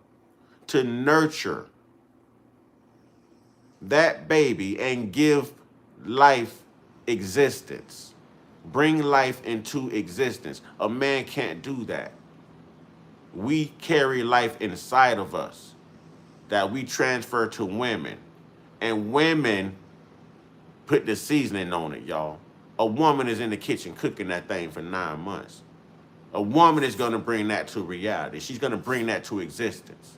to nurture that baby and give life existence. Bring life into existence. A man can't do that. We carry life inside of us that we transfer to women. And women put the seasoning on it, y'all. A woman is in the kitchen cooking that thing for 9 months. A woman is going to bring that to reality. She's going to bring that to existence.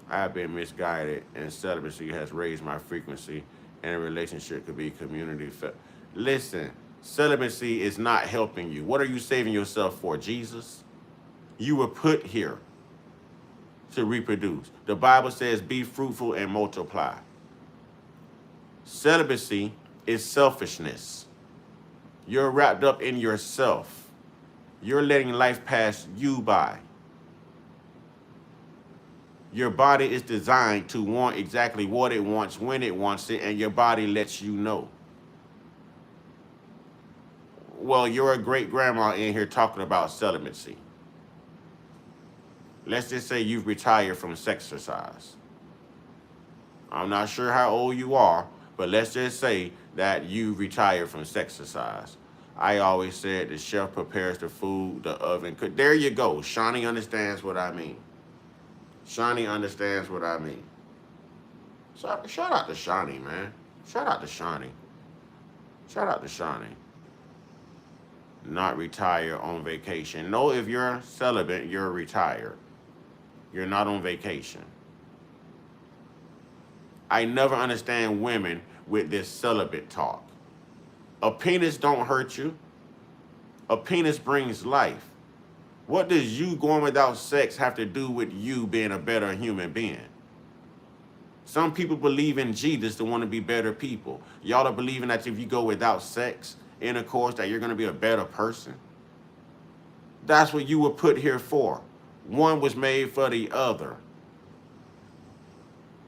I have been misguided, and celibacy has raised my frequency, and a relationship could be community. Listen, celibacy is not helping you. What are you saving yourself for, Jesus? You were put here to reproduce. The Bible says, be fruitful and multiply. Celibacy is selfishness. You're wrapped up in yourself. You're letting life pass you by. Your body is designed to want exactly what it wants when it wants it, and your body lets you know. Well, you're a great grandma in here talking about celibacy. Let's just say you've retired from sexercise. I'm not sure how old you are, but let's just say that you retired from sexercise. I always said the chef prepares the food, the oven cook. There you go. Shawnee understands what I mean. Shawnee understands what I mean. Shout out to Shawnee, man. Shout out to Shawnee. Shout out to Shawnee. Not retire on vacation. No, if you're celibate, you're retired. You're not on vacation. I never understand women with this celibate talk. A penis don't hurt you. A penis brings life. What does you going without sex have to do with you being a better human being? Some people believe in Jesus to want to be better people. Y'all are believing that if you go without sex, intercourse, that you're going to be a better person. That's what you were put here for. One was made for the other.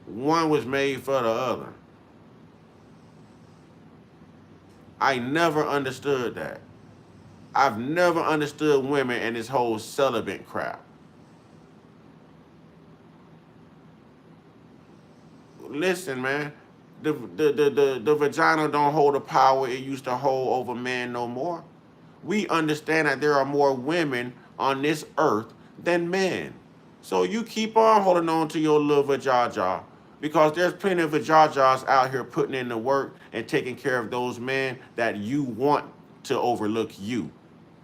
One was made for the other. I never understood that. I've never understood women and this whole celibate crap. Listen, man, the vagina don't hold the power it used to hold over men no more. We understand that there are more women on this earth than men. So you keep on holding on to your little vajaja because there's plenty of vajajas out here putting in the work and taking care of those men that you want to overlook you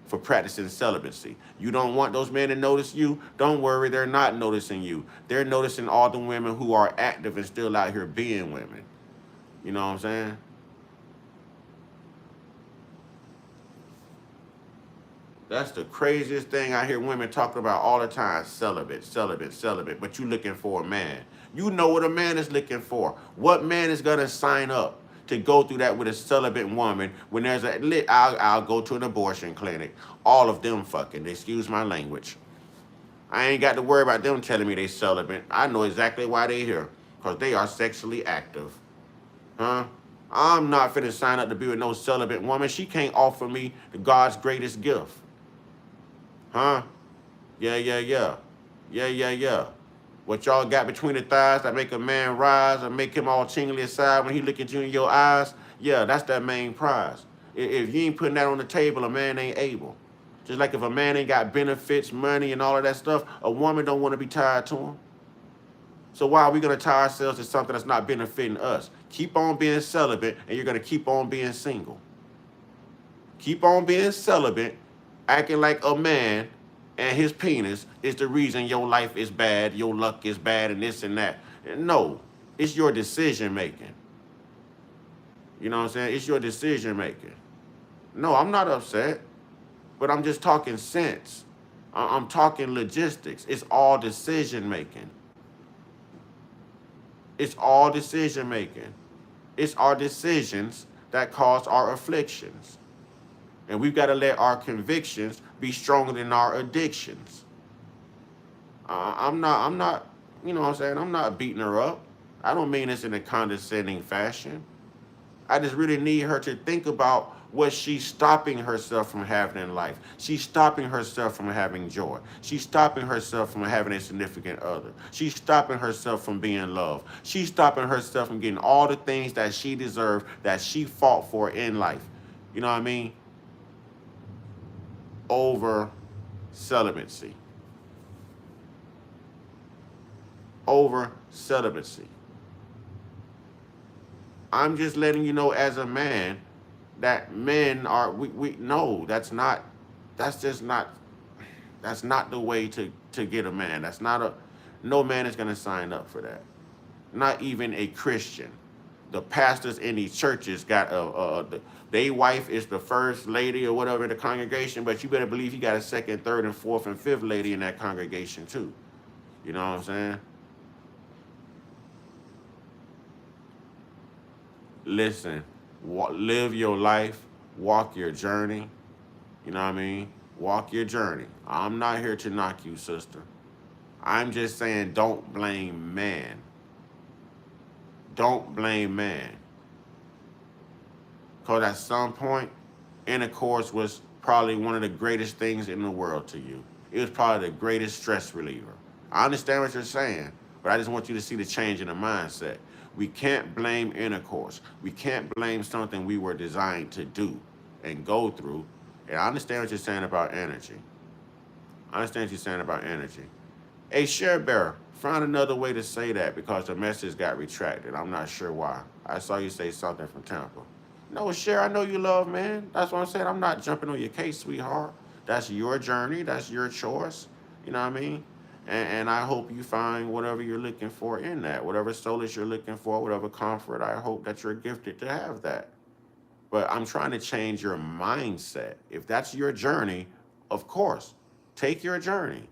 for practicing celibacy. You don't want those men to notice you? Don't worry, they're not noticing you. They're noticing all the women who are active and still out here being women. You know what I'm saying? That's the craziest thing I hear women talking about all the time. Celibate, celibate, celibate. But you looking for a man. You know what a man is looking for. What man is going to sign up to go through that with a celibate woman when there's I'll go to an abortion clinic. All of them fucking. Excuse my language. I ain't got to worry about them telling me they celibate. I know exactly why they here. Because they are sexually active. Huh? I'm not finna sign up to be with no celibate woman. She can't offer me God's greatest gift. Huh? Yeah, yeah, yeah. Yeah, yeah, yeah. What y'all got between the thighs that make a man rise and make him all tingly inside when he look at you in your eyes? Yeah, that's that main prize. If you ain't putting that on the table, a man ain't able. Just like if a man ain't got benefits, money, and all of that stuff, a woman don't want to be tied to him. So why are we going to tie ourselves to something that's not benefiting us? Keep on being celibate, and you're going to keep on being single. Keep on being celibate, acting like a man and his penis is the reason your life is bad, your luck is bad, and this and that. No, it's your decision making. You know what I'm saying? It's your decision making. No, I'm not upset, but I'm just talking sense. I'm talking logistics. It's all decision making. It's all decision making. It's our decisions that cause our afflictions. And we've got to let our convictions be stronger than our addictions. I'm not, you know what I'm saying? I'm not beating her up. I don't mean this in a condescending fashion. I just really need her to think about what she's stopping herself from having in life. She's stopping herself from having joy. She's stopping herself from having a significant other. She's stopping herself from being loved. She's stopping herself from getting all the things that she deserved, that she fought for in life. You know what I mean? Over celibacy. Over celibacy. I'm just letting you know as a man that men are, we no, that's just not the way to get a man. No man is going to sign up for that. Not even a Christian. The pastors in these churches got their wife is the first lady or whatever in the congregation, but you better believe he got a second, third, and fourth, and fifth lady in that congregation too. You know what I'm saying? Listen, live your life, walk your journey. You know what I mean? Walk your journey. I'm not here to knock you, sister. I'm just saying don't blame man. Don't blame man. Because at some point, intercourse was probably one of the greatest things in the world to you. It was probably the greatest stress reliever. I understand what you're saying, but I just want you to see the change in the mindset. We can't blame intercourse. We can't blame something we were designed to do and go through. And I understand what you're saying about energy. I understand what you're saying about energy. Hey, Share Bearer, find another way to say that because the message got retracted. I'm not sure why. I saw you say something from Tampa. No, Share, I know you love, man. That's what I'm saying. I'm not jumping on your case, sweetheart. That's your journey. That's your choice. You know what I mean? And I hope you find whatever you're looking for in that. Whatever solace you're looking for, whatever comfort, I hope that you're gifted to have that. But I'm trying to change your mindset. If that's your journey, of course, take your journey.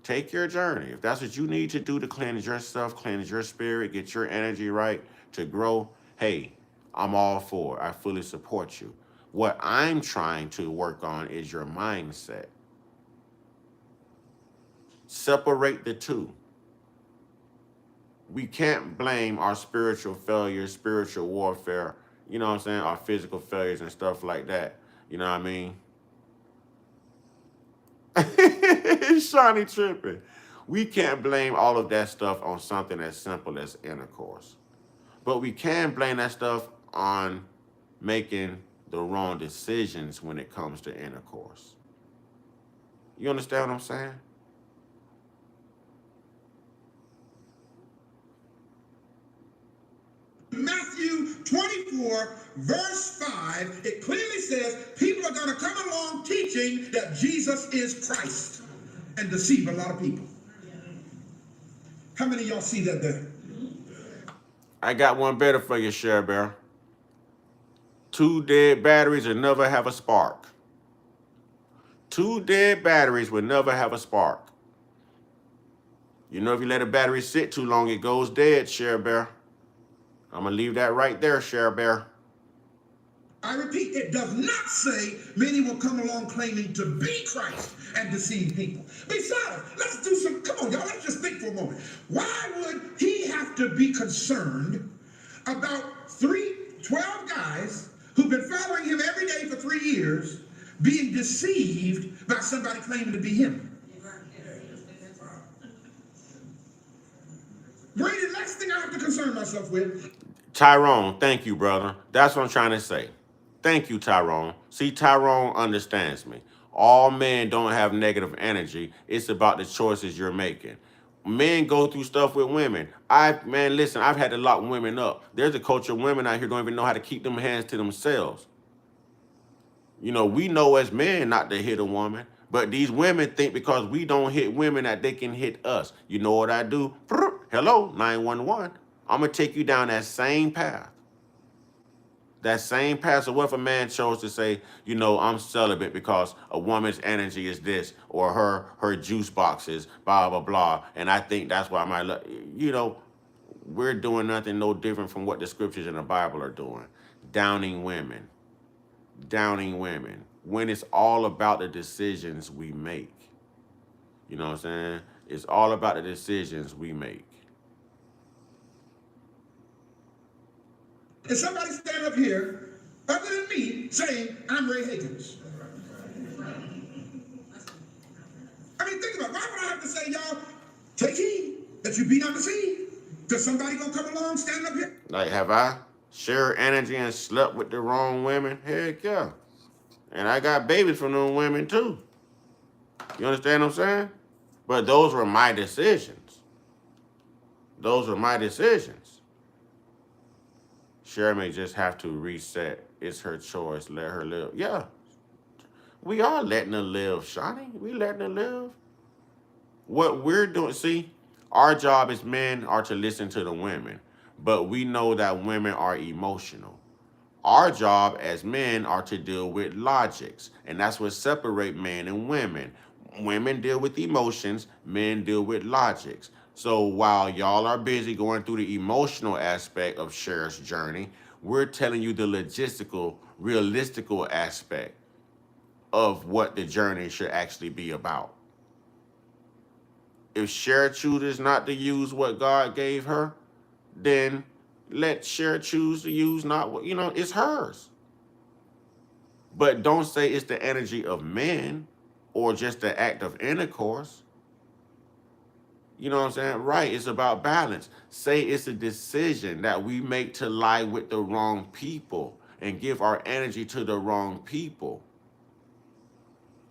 Take your journey. If that's what you need to do to cleanse yourself, cleanse your spirit, get your energy right to grow, hey, I'm all for it. I fully support you. What I'm trying to work on is your mindset. Separate the two. We can't blame our spiritual failures, spiritual warfare, you know what I'm saying, our physical failures and stuff like that. You know what I mean? Shawnee tripping. We can't blame all of that stuff on something as simple as intercourse. But we can blame that stuff on making the wrong decisions when it comes to intercourse. You understand what I'm saying? Matthew 24, verse 5, it clearly says people are going to come along teaching that Jesus is Christ and deceive a lot of people. How many of y'all see that there? I got one better for you, Share Bear. 2 dead batteries will never have a spark. 2 dead batteries will never have a spark. You know, if you let a battery sit too long, it goes dead, Share Bear. I'm going to leave that right there, Share Bear. I repeat, it does not say many will come along claiming to be Christ and deceive people. Besides, let's do some, come on, y'all, let's just think for a moment. Why would he have to be concerned about 12 guys who've been following him every day for 3 years being deceived by somebody claiming to be him? Brady, next thing I have to concern myself with. Tyrone, thank you, brother. That's what I'm trying to say. Thank you, Tyrone. See, Tyrone understands me. All men don't have negative energy. It's about the choices you're making. Men go through stuff with women. Listen, I've had to lock women up. There's a culture of women out here don't even know how to keep them hands to themselves. You know, we know as men not to hit a woman, but these women think because we don't hit women that they can hit us. You know what I do? Hello, 911. I'm going to take you down that same path. That same path. So what if a man chose to say, you know, I'm celibate because a woman's energy is this, or her juice box is blah, blah, blah, and I think that's why you know, we're doing nothing no different from what the scriptures in the Bible are doing. Downing women. Downing women. When it's all about the decisions we make. You know what I'm saying? It's all about the decisions we make. And somebody stand up here, other than me, saying, I'm Ray Higgins. I mean, think about it. Why would I have to say, y'all, take heed that you be not deceived? Because somebody gonna come along, stand up here. Like, have I shared energy and slept with the wrong women? Heck yeah. And I got babies from them women too. You understand what I'm saying? But those were my decisions. Those were my decisions. Cher may just have to reset. It's her choice. Let her live. Yeah. We are letting her live, Shawnee. We letting her live. What we're doing, see, our job as men are to listen to the women. But we know that women are emotional. Our job as men are to deal with logics. And that's what separates men and women. Women deal with emotions, men deal with logics. So while y'all are busy going through the emotional aspect of Cher's journey, we're telling you the logistical, realistical aspect. of what the journey should actually be about. If Cher chooses not to use what God gave her, then let Cher choose to use not what, it's hers. But don't say it's the energy of men or just the act of intercourse. You know what I'm saying? Right. It's about balance. Say it's a decision that we make to lie with the wrong people and give our energy to the wrong people.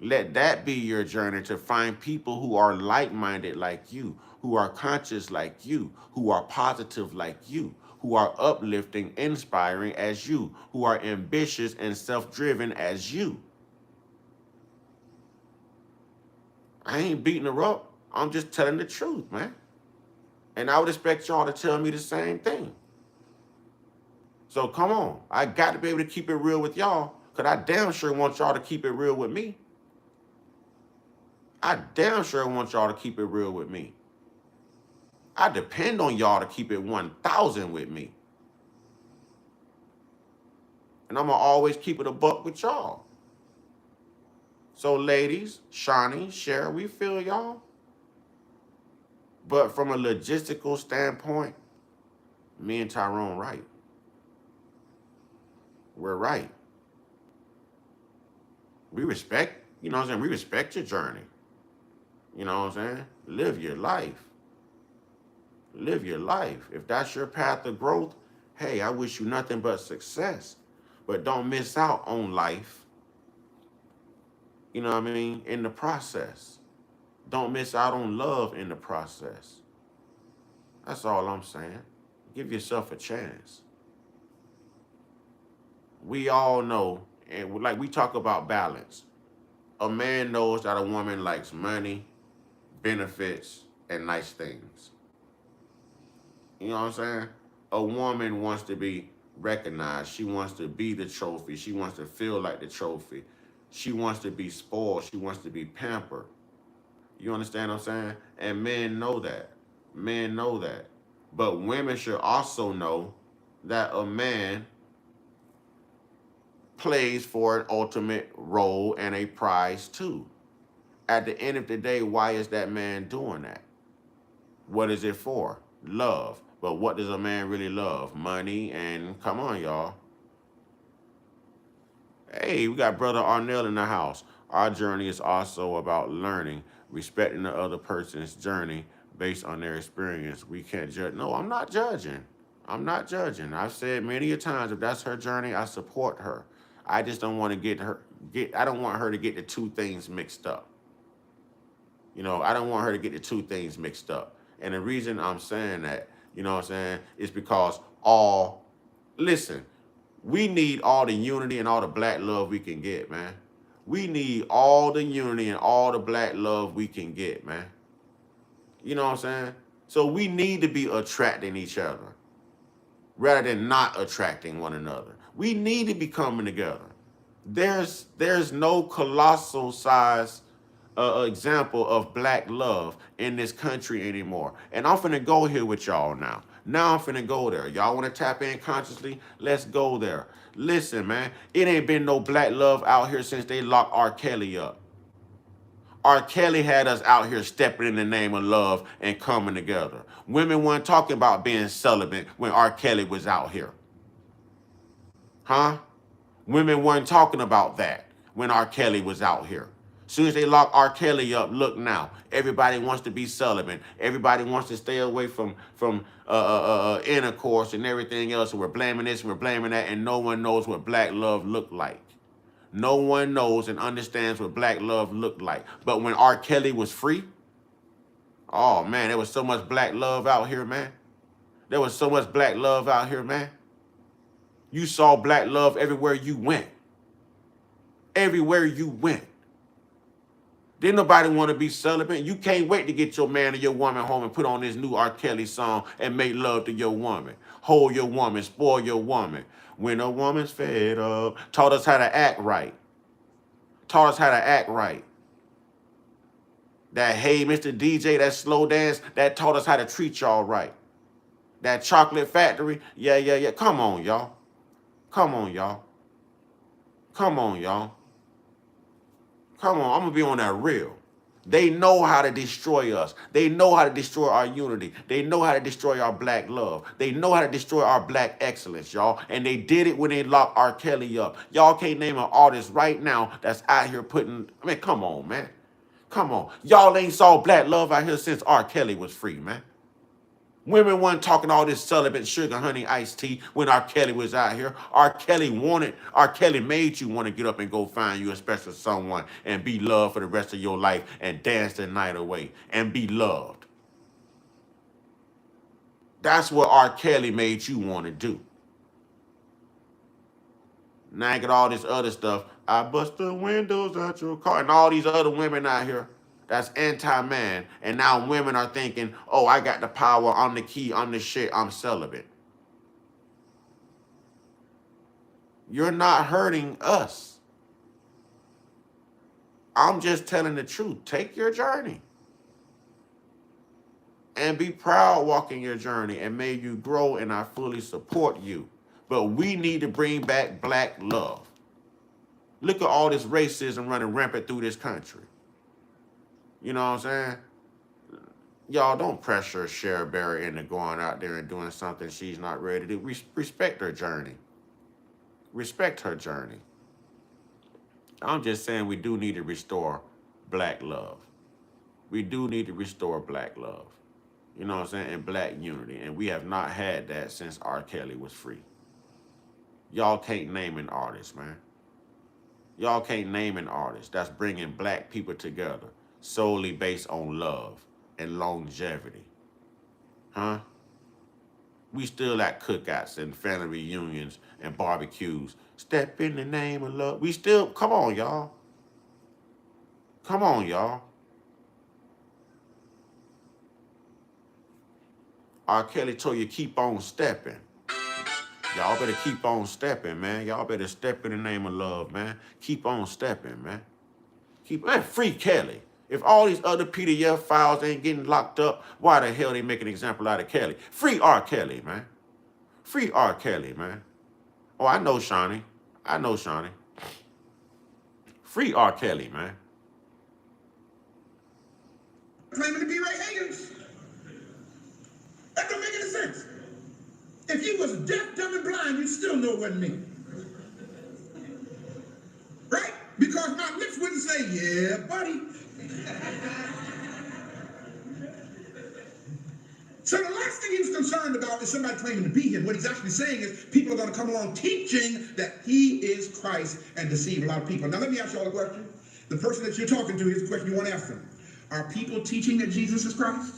Let that be your journey to find people who are like-minded like you, who are conscious like you, who are positive like you, who are uplifting, inspiring as you, who are ambitious and self-driven as you. I ain't beating her up. I'm just telling the truth, man. And I would expect y'all to tell me the same thing. So come on. I got to be able to keep it real with y'all, because I damn sure want y'all to keep it real with me. I damn sure want y'all to keep it real with me. I depend on y'all to keep it 1,000 with me. And I'm going to always keep it a buck with y'all. So ladies, Shawnee, Cher, we feel y'all. But from a logistical standpoint, me and Tyrone right. We're right. We respect, you know what I'm saying? We respect your journey. You know what I'm saying? Live your life. Live your life. If that's your path of growth, hey, I wish you nothing but success. But don't miss out on life. You know what I mean? In the process. Don't miss out on love in the process. That's all I'm saying. Give yourself a chance. We all know, and like we talk about balance. A man knows that a woman likes money, benefits, and nice things. You know what I'm saying? A woman wants to be recognized. She wants to be the trophy. She wants to feel like the trophy. She wants to be spoiled. She wants to be pampered. You understand what I'm saying? And men know that. Men know that. But women should also know that a man plays for an ultimate role and a prize too. At the end of the day, why is that man doing that? What is it for? Love. But what does a man really love? Money and, come on, y'all. Hey, we got Brother Arnell in the house. Our journey is also about learning, respecting the other person's journey based on their experience. We can't judge. No, I'm not judging. I'm not judging. I've said many a times, if that's her journey, I support her. I just don't want to I don't want her to get the two things mixed up. You know, I don't want her to get the two things mixed up. And the reason I'm saying that, you know what I'm saying, is because listen, we need all the unity and all the black love we can get, man. We need all the unity and all the black love we can get, man. You know what I'm saying? So we need to be attracting each other rather than not attracting one another. We need to be coming together. There's no colossal size example of black love in this country anymore. And I'm finna go here with y'all now. Now I'm finna go there. Y'all wanna tap in consciously? Let's go there. Listen, man, it ain't been no black love out here since they locked R. Kelly up. R. Kelly had us out here stepping in the name of love and coming together. Women weren't talking about being celibate when R. Kelly was out here. Huh? Women weren't talking about that when R. Kelly was out here. As soon as they lock R. Kelly up, look now. Everybody wants to be celibate. Everybody wants to stay away from intercourse and everything else. And we're blaming this and we're blaming that, and no one knows what black love looked like. No one knows and understands what black love looked like. But when R. Kelly was free, oh man, there was so much black love out here, man. There was so much black love out here, man. You saw black love everywhere you went. Everywhere you went. Didn't nobody want to be celibate. You can't wait to get your man or your woman home and put on this new R. Kelly song and make love to your woman. Hold your woman, spoil your woman. When a woman's fed up. Taught us how to act right. Taught us how to act right. That Hey Mr. DJ, that slow dance, that taught us how to treat y'all right. That Chocolate Factory, yeah. Come on, y'all. Come on, y'all. Come on, y'all. Come on, I'm gonna be on that real. They know how to destroy us. They know how to destroy our unity. They know how to destroy our black love. They know how to destroy our black excellence, y'all. And they did it when they locked R. Kelly up. Y'all can't name an artist right now that's out here putting, I mean, come on, man. Come on. Y'all ain't saw black love out here since R. Kelly was free, man. Women weren't talking all this celibate sugar, honey, iced tea when R. Kelly was out here. R. Kelly made you want to get up and go find you a special someone and be loved for the rest of your life and dance the night away and be loved. That's what R. Kelly made you want to do. Now I get all this other stuff. I bust the windows out your car and all these other women out here. That's anti-man. And now women are thinking, oh, I got the power, I'm the key, I'm the shit, I'm celibate. You're not hurting us. I'm just telling the truth. Take your journey. And be proud walking your journey. And may you grow, and I fully support you. But we need to bring back black love. Look at all this racism running rampant through this country. You know what I'm saying? Y'all don't pressure Cher Berry into going out there and doing something she's not ready to do. Respect her journey. Respect her journey. I'm just saying we do need to restore black love. We do need to restore black love. You know what I'm saying? And black unity. And we have not had that since R. Kelly was free. Y'all can't name an artist, man. Y'all can't name an artist that's bringing black people together solely based on love and longevity. Huh? We still at cookouts and family reunions and barbecues. Step in the name of love. We still, come on, y'all. Come on, y'all. R. Kelly told you keep on stepping. Y'all better keep on stepping, man. Y'all better step in the name of love, man. Keep on stepping, man. Free Kelly. If all these other PDF files ain't getting locked up, why the hell they make an example out of Kelly? Free R. Kelly, man. Free R. Kelly, man. Oh, I know Shawnee. I know Shawnee. Free R. Kelly, man. Claiming to be Ray Higgins. That don't make any sense. If you was deaf, dumb, and blind, you'd still know it wasn't me. Right? Because my lips wouldn't say, yeah, buddy. So the last thing he was concerned about is somebody claiming to be him. What he's actually saying is people are going to come along teaching that he is Christ and deceive a lot of people. Now let me ask you all a question. The person that you're talking to, here's the question you want to ask them. Are people teaching that Jesus is Christ?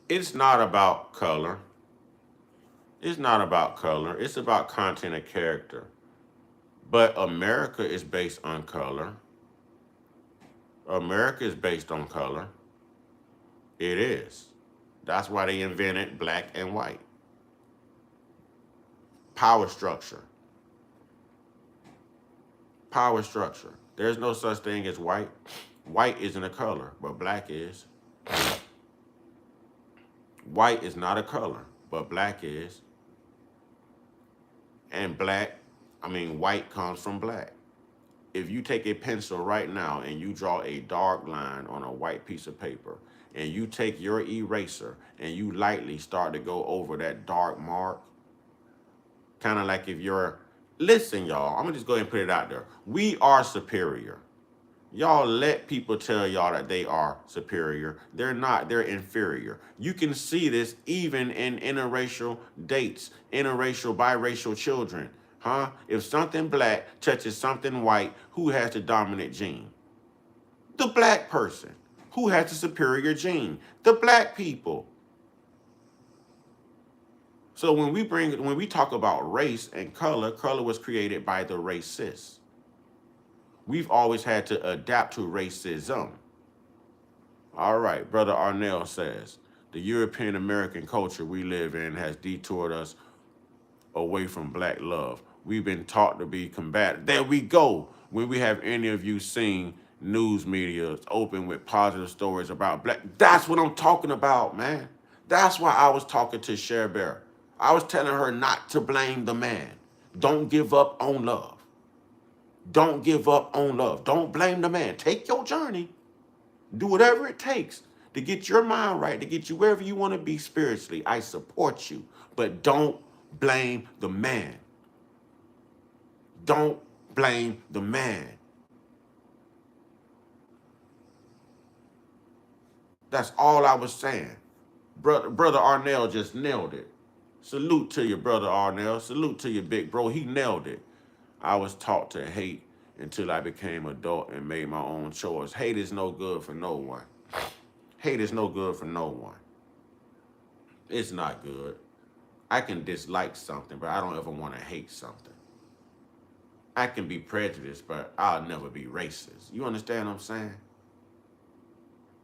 It's not about color. It's not about color. It's about content and character. But America is based on color. America is based on color. It is. That's why they invented black and white. Power structure. Power structure. There's no such thing as white. White isn't a color, but black is. White is not a color, but black is. And white comes from black. If you take a pencil right now and you draw a dark line on a white piece of paper, and you take your eraser and you lightly start to go over that dark mark, kind of like if you're, listen, y'all, I'm gonna just go ahead and put it out there. We are superior. Y'all let people tell y'all that they are superior. They're not, they're inferior. You can see this even in interracial dates, interracial, biracial children. Huh? If something black touches something white, who has the dominant gene? The black person. Who has the superior gene? The black people. So when we talk about race and color, color was created by the racists. We've always had to adapt to racism. All right, Brother Arnell says, the European American culture we live in has detoured us away from black love. We've been taught to be combative. There we go. When we have any of you seen news media open with positive stories about black, that's what I'm talking about, man. That's why I was talking to Cher Berry. I was telling her not to blame the man. Don't give up on love. Don't give up on love. Don't blame the man. Take your journey. Do whatever it takes to get your mind right, to get you wherever you want to be spiritually. I support you. But don't blame the man. Don't blame the man. That's all I was saying. Brother Arnell just nailed it. Salute to you, Brother Arnell. Salute to you, big bro. He nailed it. I was taught to hate until I became adult and made my own choice. Hate is no good for no one. Hate is no good for no one. It's not good. I can dislike something, but I don't ever want to hate something. I can be prejudiced, but I'll never be racist. You understand what I'm saying?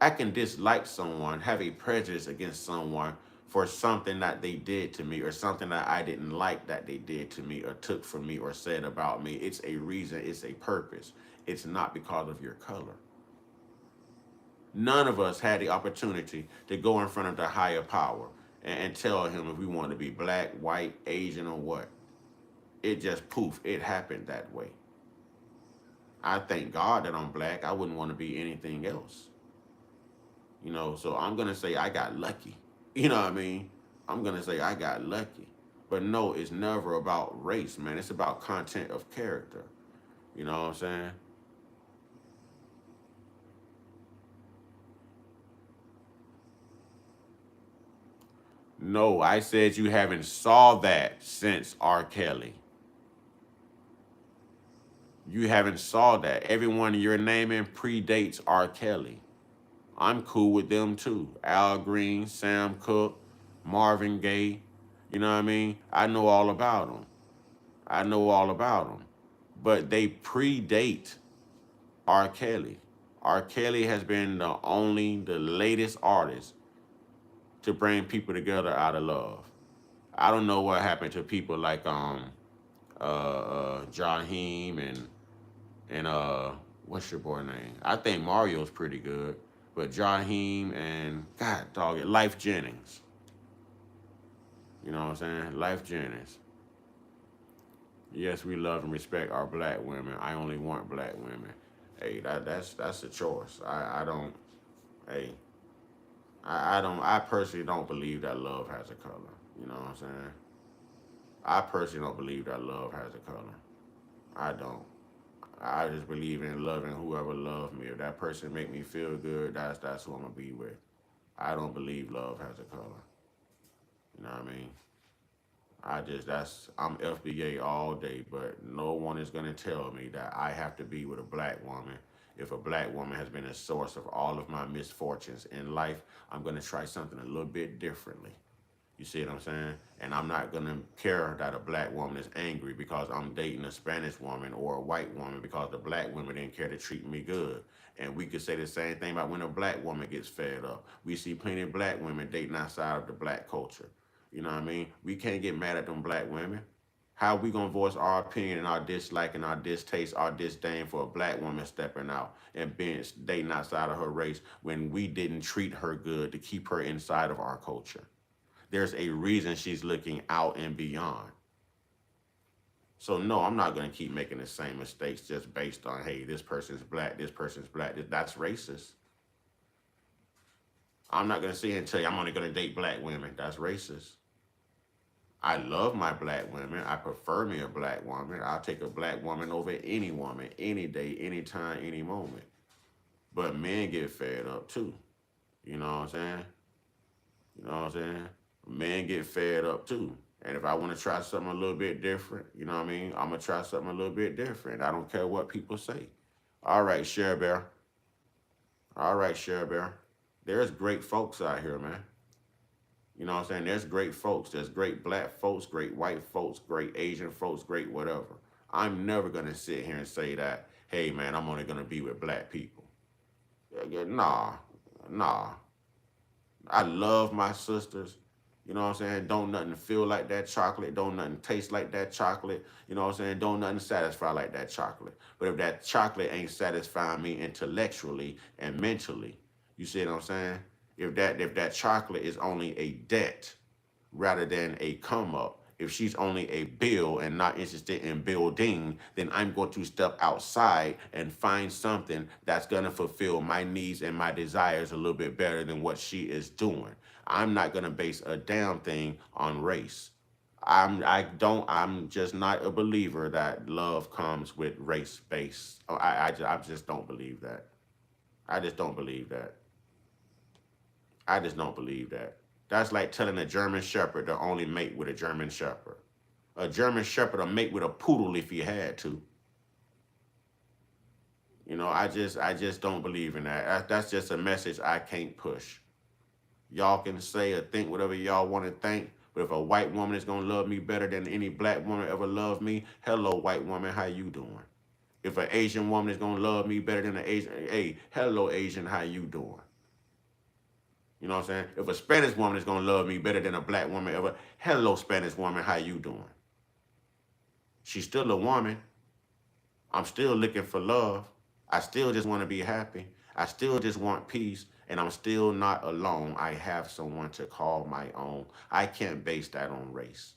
I can dislike someone, have a prejudice against someone for something that they did to me or something that I didn't like that they did to me or took from me or said about me. It's a reason, it's a purpose. It's not because of your color. None of us had the opportunity to go in front of the higher power and tell him if we want to be black, white, Asian, or what. It just poof, it happened that way. I thank God that I'm black. I wouldn't want to be anything else. You know, so I'm going to say I got lucky. You know what I mean? I'm going to say I got lucky. But no, it's never about race, man. It's about content of character. You know what I'm saying? No, I said you haven't saw that since R. Kelly. You haven't saw that. Everyone you're naming predates R. Kelly. I'm cool with them too. Al Green, Sam Cooke, Marvin Gaye. You know what I mean? I know all about them. I know all about them. But they predate R. Kelly. R. Kelly has been the latest artist to bring people together out of love. I don't know what happened to people like Jaheim and what's your boy name? I think Mario's pretty good, but Jaheim and God dog it, Life Jennings. You know what I'm saying? Life Jennings. Yes, we love and respect our black women. I only want black women. Hey, that's a choice. I don't. Hey, I don't. I personally don't believe that love has a color. You know what I'm saying? I personally don't believe that love has a color. I don't. I just believe in loving whoever loves me. If that person make me feel good, that's who I'm gonna be with. I don't believe love has a color. You know what I mean? I'm FBA all day, but no one is gonna tell me that I have to be with a black woman. If a black woman has been a source of all of my misfortunes in life, I'm gonna try something a little bit differently. You see what I'm saying? And I'm not gonna care that a black woman is angry because I'm dating a Spanish woman or a white woman because the black women didn't care to treat me good. And we could say the same thing about when a black woman gets fed up. We see plenty of black women dating outside of the black culture. You know what I mean? We can't get mad at them black women. How we gonna voice our opinion and our dislike and our distaste, our disdain for a black woman stepping out and being dating outside of her race when we didn't treat her good to keep her inside of our culture? There's a reason she's looking out and beyond. So no, I'm not gonna keep making the same mistakes just based on, hey, this person's black, this person's black. That's racist. I'm not gonna sit here and tell you I'm only gonna date black women. That's racist. I love my black women. I prefer me a black woman. I'll take a black woman over any woman, any day, anytime, any moment. But men get fed up too. You know what I'm saying? You know what I'm saying? Men get fed up too. And if I want to try something a little bit different, you know what I mean? I'm going to try something a little bit different. I don't care what people say. All right, Share Bear. All right, Share Bear. There's great folks out here, man. You know what I'm saying? There's great folks. There's great black folks, great white folks, great Asian folks, great whatever. I'm never going to sit here and say that, hey, man, I'm only going to be with black people. Nah. I love my sisters. You know what I'm saying? Don't nothing feel like that chocolate. Don't nothing taste like that chocolate. You know what I'm saying? Don't nothing satisfy like that chocolate. But if that chocolate ain't satisfying me intellectually and mentally, you see what I'm saying? If that chocolate is only a debt rather than a come up, If she's only a bill and not interested in building, then I'm going to step outside and find something that's going to fulfill my needs and my desires a little bit better than what she is doing. I'm not going to base a damn thing on race. I'm just not a believer that love comes with race based. I just don't believe that. I just don't believe that. I just don't believe that. That's like telling a German Shepherd to only mate with a German Shepherd. A German Shepherd will mate with a poodle if he had to. You know, I just don't believe in that. That's just a message I can't push. Y'all can say or think whatever y'all want to think, but if a white woman is gonna love me better than any black woman ever loved me, hello white woman, how you doing? If an Asian woman is gonna love me better than an Asian, hey, hello Asian, how you doing? You know what I'm saying? If a Spanish woman is gonna love me better than a black woman ever, hello Spanish woman, how you doing? She's still a woman. I'm still looking for love. I still just want to be happy. I still just want peace. And I'm still not alone. I have someone to call my own. I can't base that on race.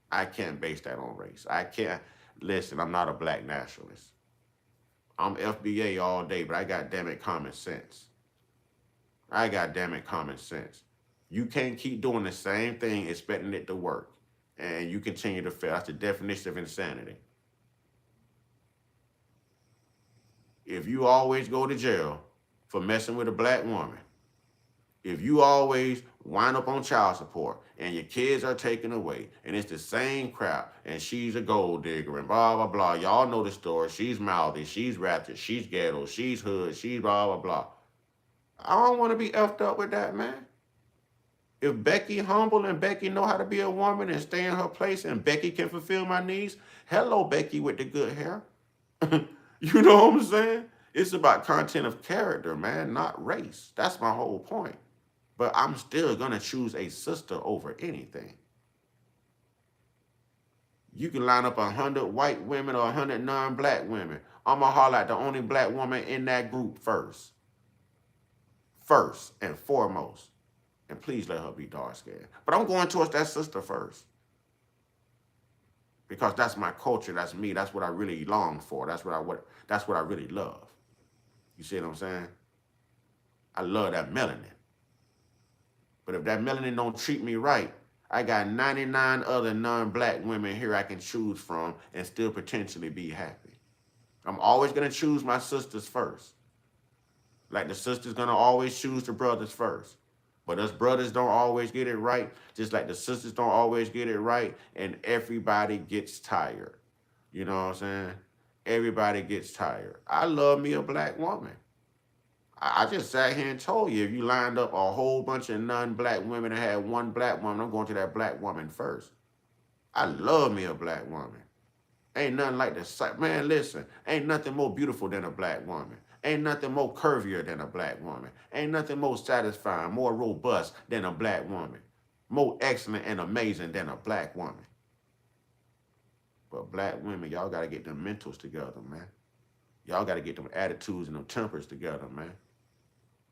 I can't base that on race. I can't. Listen, I'm not a black nationalist. I'm FBA all day, but I got damn it common sense. I got damn it common sense. You can't keep doing the same thing expecting it to work. And you continue to fail. That's the definition of insanity. If you always go to jail for messing with a black woman, if you always wind up on child support and your kids are taken away and it's the same crap and she's a gold digger and blah, blah, blah. Y'all know the story. She's mouthy, she's ratchet, she's ghetto, she's hood, she's blah, blah, blah. I don't want to be effed up with that, man. If Becky humble and Becky know how to be a woman and stay in her place and Becky can fulfill my needs, hello, Becky with the good hair. You know what I'm saying? It's about content of character, man, not race. That's my whole point. But I'm still going to choose a sister over anything. You can line up 100 white women or 100 non-black women. I'm going to holler at the only black woman in that group first. First and foremost. And please let her be dark skinned. But I'm going towards that sister first. Because that's my culture, that's me, that's what I really long for. That's what I really love. You see what I'm saying? I love that melanin. But if that melanin don't treat me right, I got 99 other non-black women here I can choose from and still potentially be happy. I'm always gonna choose my sisters first. Like the sisters gonna always choose the brothers first. But us brothers don't always get it right, just like the sisters don't always get it right, and everybody gets tired. You know what I'm saying? Everybody gets tired. I love me a black woman. I just sat here and told you, if you lined up a whole bunch of non-black women and had one black woman, I'm going to that black woman first. I love me a black woman. Ain't nothing like the sight. Man, listen, ain't nothing more beautiful than a black woman. Ain't nothing more curvier than a black woman. Ain't nothing more satisfying, more robust than a black woman. More excellent and amazing than a black woman. But black women, y'all got to get them mentals together, man. Y'all got to get them attitudes and them tempers together, man.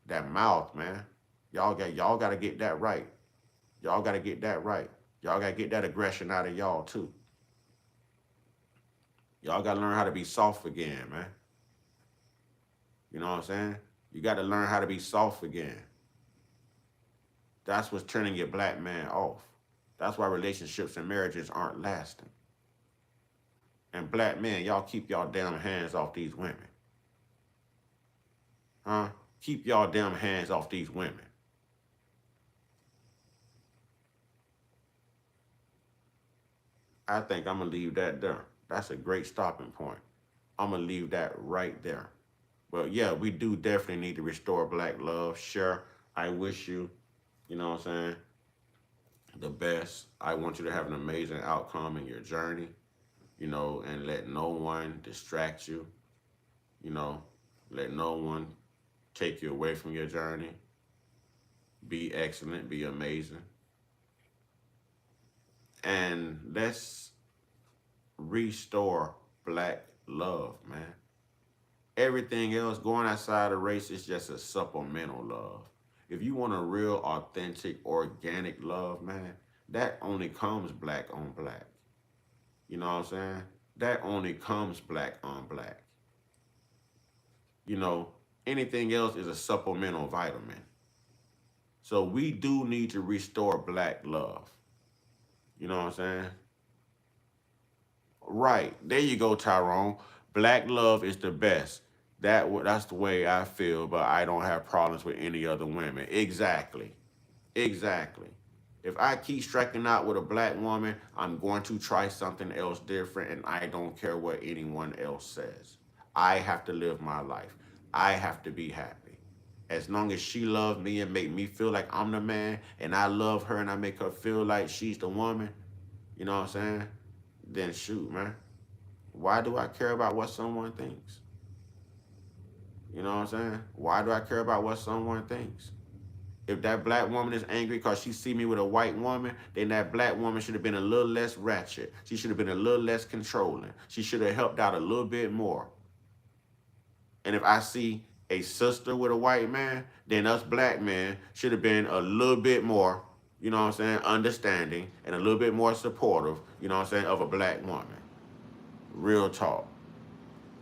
That mouth, man. Y'all got to get that right. Y'all got to get that right. Y'all got to get that aggression out of y'all, too. Y'all got to learn how to be soft again, man. You know what I'm saying? You got to learn how to be soft again. That's what's turning your black man off. That's why relationships and marriages aren't lasting. And black men, y'all keep y'all damn hands off these women. Huh? Keep y'all damn hands off these women. I think I'm going to leave that there. That's a great stopping point. I'm going to leave that right there. Well, yeah, we do definitely need to restore black love. Sure, I wish you, you know what I'm saying, the best. I want you to have an amazing outcome in your journey, you know, and let no one distract you, you know, let no one take you away from your journey. Be excellent, be amazing. And let's restore black love, man. Everything else going outside of race is just a supplemental love. If you want a real, authentic, organic love, man, that only comes black on black. You know what I'm saying? That only comes black on black. You know, anything else is a supplemental vitamin. So we do need to restore black love. You know what I'm saying? Right. There you go, Tyrone. Black love is the best. That's the way I feel, but I don't have problems with any other women. Exactly. Exactly. If I keep striking out with a black woman, I'm going to try something else different, and I don't care what anyone else says. I have to live my life. I have to be happy. As long as she loves me and make me feel like I'm the man, and I love her and I make her feel like she's the woman, you know what I'm saying? Then shoot, man. Why do I care about what someone thinks? You know what I'm saying? Why do I care about what someone thinks? If that black woman is angry because she see me with a white woman, then that black woman should have been a little less ratchet. She should have been a little less controlling. She should have helped out a little bit more. And if I see a sister with a white man, then us black men should have been a little bit more, you know what I'm saying, understanding and a little bit more supportive, you know what I'm saying, of a black woman. Real talk.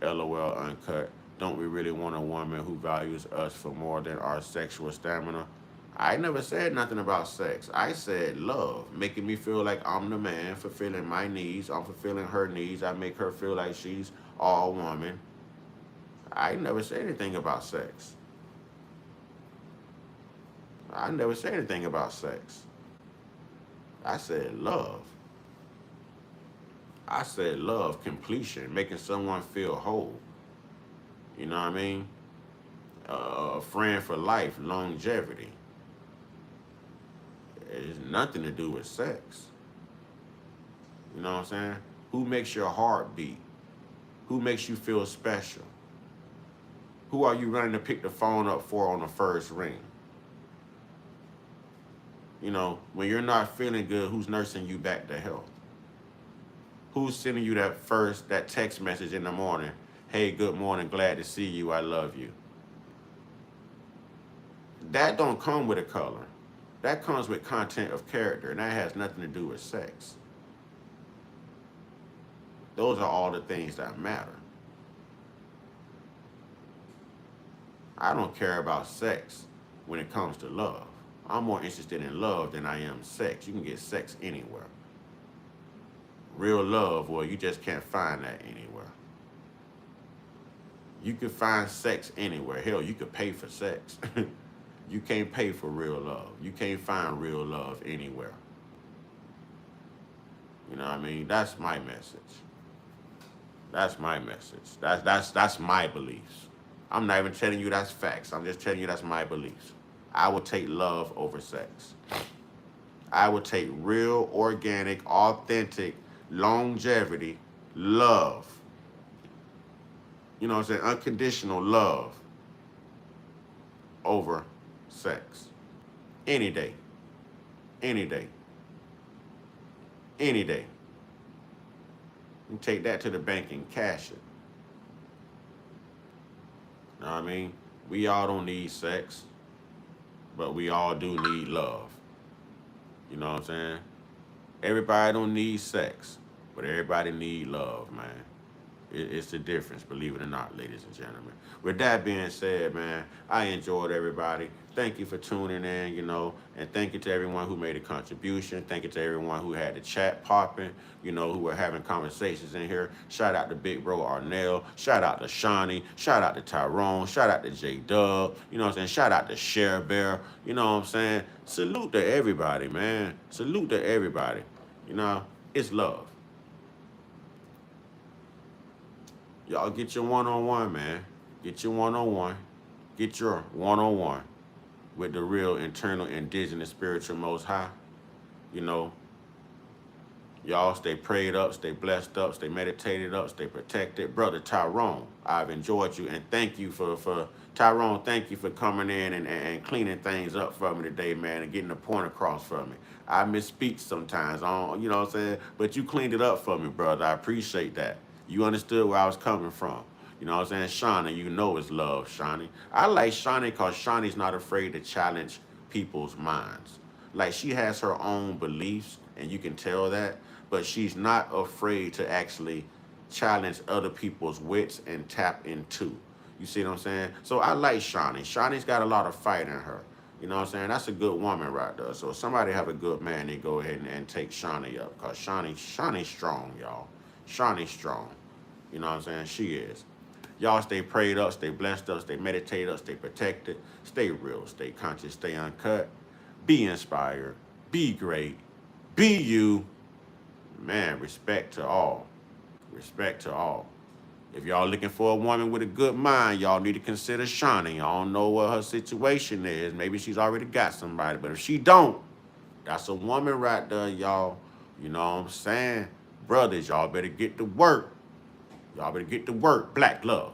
LOL Uncut. Don't we really want a woman who values us for more than our sexual stamina? I never said nothing about sex. I said love, making me feel like I'm the man, fulfilling my needs. I'm fulfilling her needs. I make her feel like she's all woman. I never said anything about sex. I never said anything about sex. I said love. I said love, completion, making someone feel whole. You know what I mean? A friend for life, longevity. It has nothing to do with sex. You know what I'm saying? Who makes your heart beat? Who makes you feel special? Who are you running to pick the phone up for on the first ring? You know, when you're not feeling good, who's nursing you back to health? Who's sending you that text message in the morning? Hey, good morning, glad to see you, I love you. That don't come with a color. That comes with content of character, and that has nothing to do with sex. Those are all the things that matter. I don't care about sex when it comes to love. I'm more interested in love than I am sex. You can get sex anywhere. Real love, well, you just can't find that anywhere. You can find sex anywhere. Hell, you could pay for sex. You can't pay for real love. You can't find real love anywhere. You know what I mean? That's my message. That's my message. That's my beliefs. I'm not even telling you that's facts. I'm just telling you that's my beliefs. I would take love over sex. I would take real, organic, authentic, longevity, love. You know what I'm saying? Unconditional love over sex. Any day. Any day. Any day. You take that to the bank and cash it. You know what I mean? We all don't need sex, but we all do need love. You know what I'm saying? Everybody don't need sex, but everybody need love, man. It's the difference, believe it or not, ladies and gentlemen. With that being said, man, I enjoyed everybody. Thank you for tuning in, you know, and thank you to everyone who made a contribution. Thank you to everyone who had the chat popping, you know, who were having conversations in here. Shout out to Big Bro Arnell. Shout out to Shawnee. Shout out to Tyrone. Shout out to J-Dub. You know what I'm saying? Shout out to Share Bear. You know what I'm saying? Salute to everybody, man. Salute to everybody. You know, it's love. Y'all get your one-on-one, man. Get your one-on-one. Get your one-on-one with the real internal indigenous spiritual most high. You know, y'all stay prayed up, stay blessed up, stay meditated up, stay protected. Brother Tyrone, I've enjoyed you, and thank you for Tyrone, thank you for coming in and cleaning things up for me today, man, and getting the point across for me. I misspeak sometimes, you know what I'm saying? But you cleaned it up for me, brother. I appreciate that. You understood where I was coming from. You know what I'm saying? Shawnee, you know it's love, Shawnee. I like Shawnee because Shawnee's not afraid to challenge people's minds. Like she has her own beliefs, and you can tell that, but she's not afraid to actually challenge other people's wits and tap into. You see what I'm saying? So I like Shawnee. Shawnee's got a lot of fight in her. You know what I'm saying? That's a good woman right there. So if somebody have a good man, they go ahead and take Shawnee up. Because Shawnee's strong, y'all. Shawnee's strong. You know what I'm saying? She is. Y'all stay prayed up, stay blessed up, stay meditated up, stay protected, stay real, stay conscious, stay uncut, be inspired, be great, be you. Man, respect to all. Respect to all. If y'all looking for a woman with a good mind, y'all need to consider Shawnee. I don't know what her situation is. Maybe she's already got somebody, but if she don't, that's a woman right there, y'all. You know what I'm saying? Brothers, y'all better get to work. Y'all better get to work. Black love.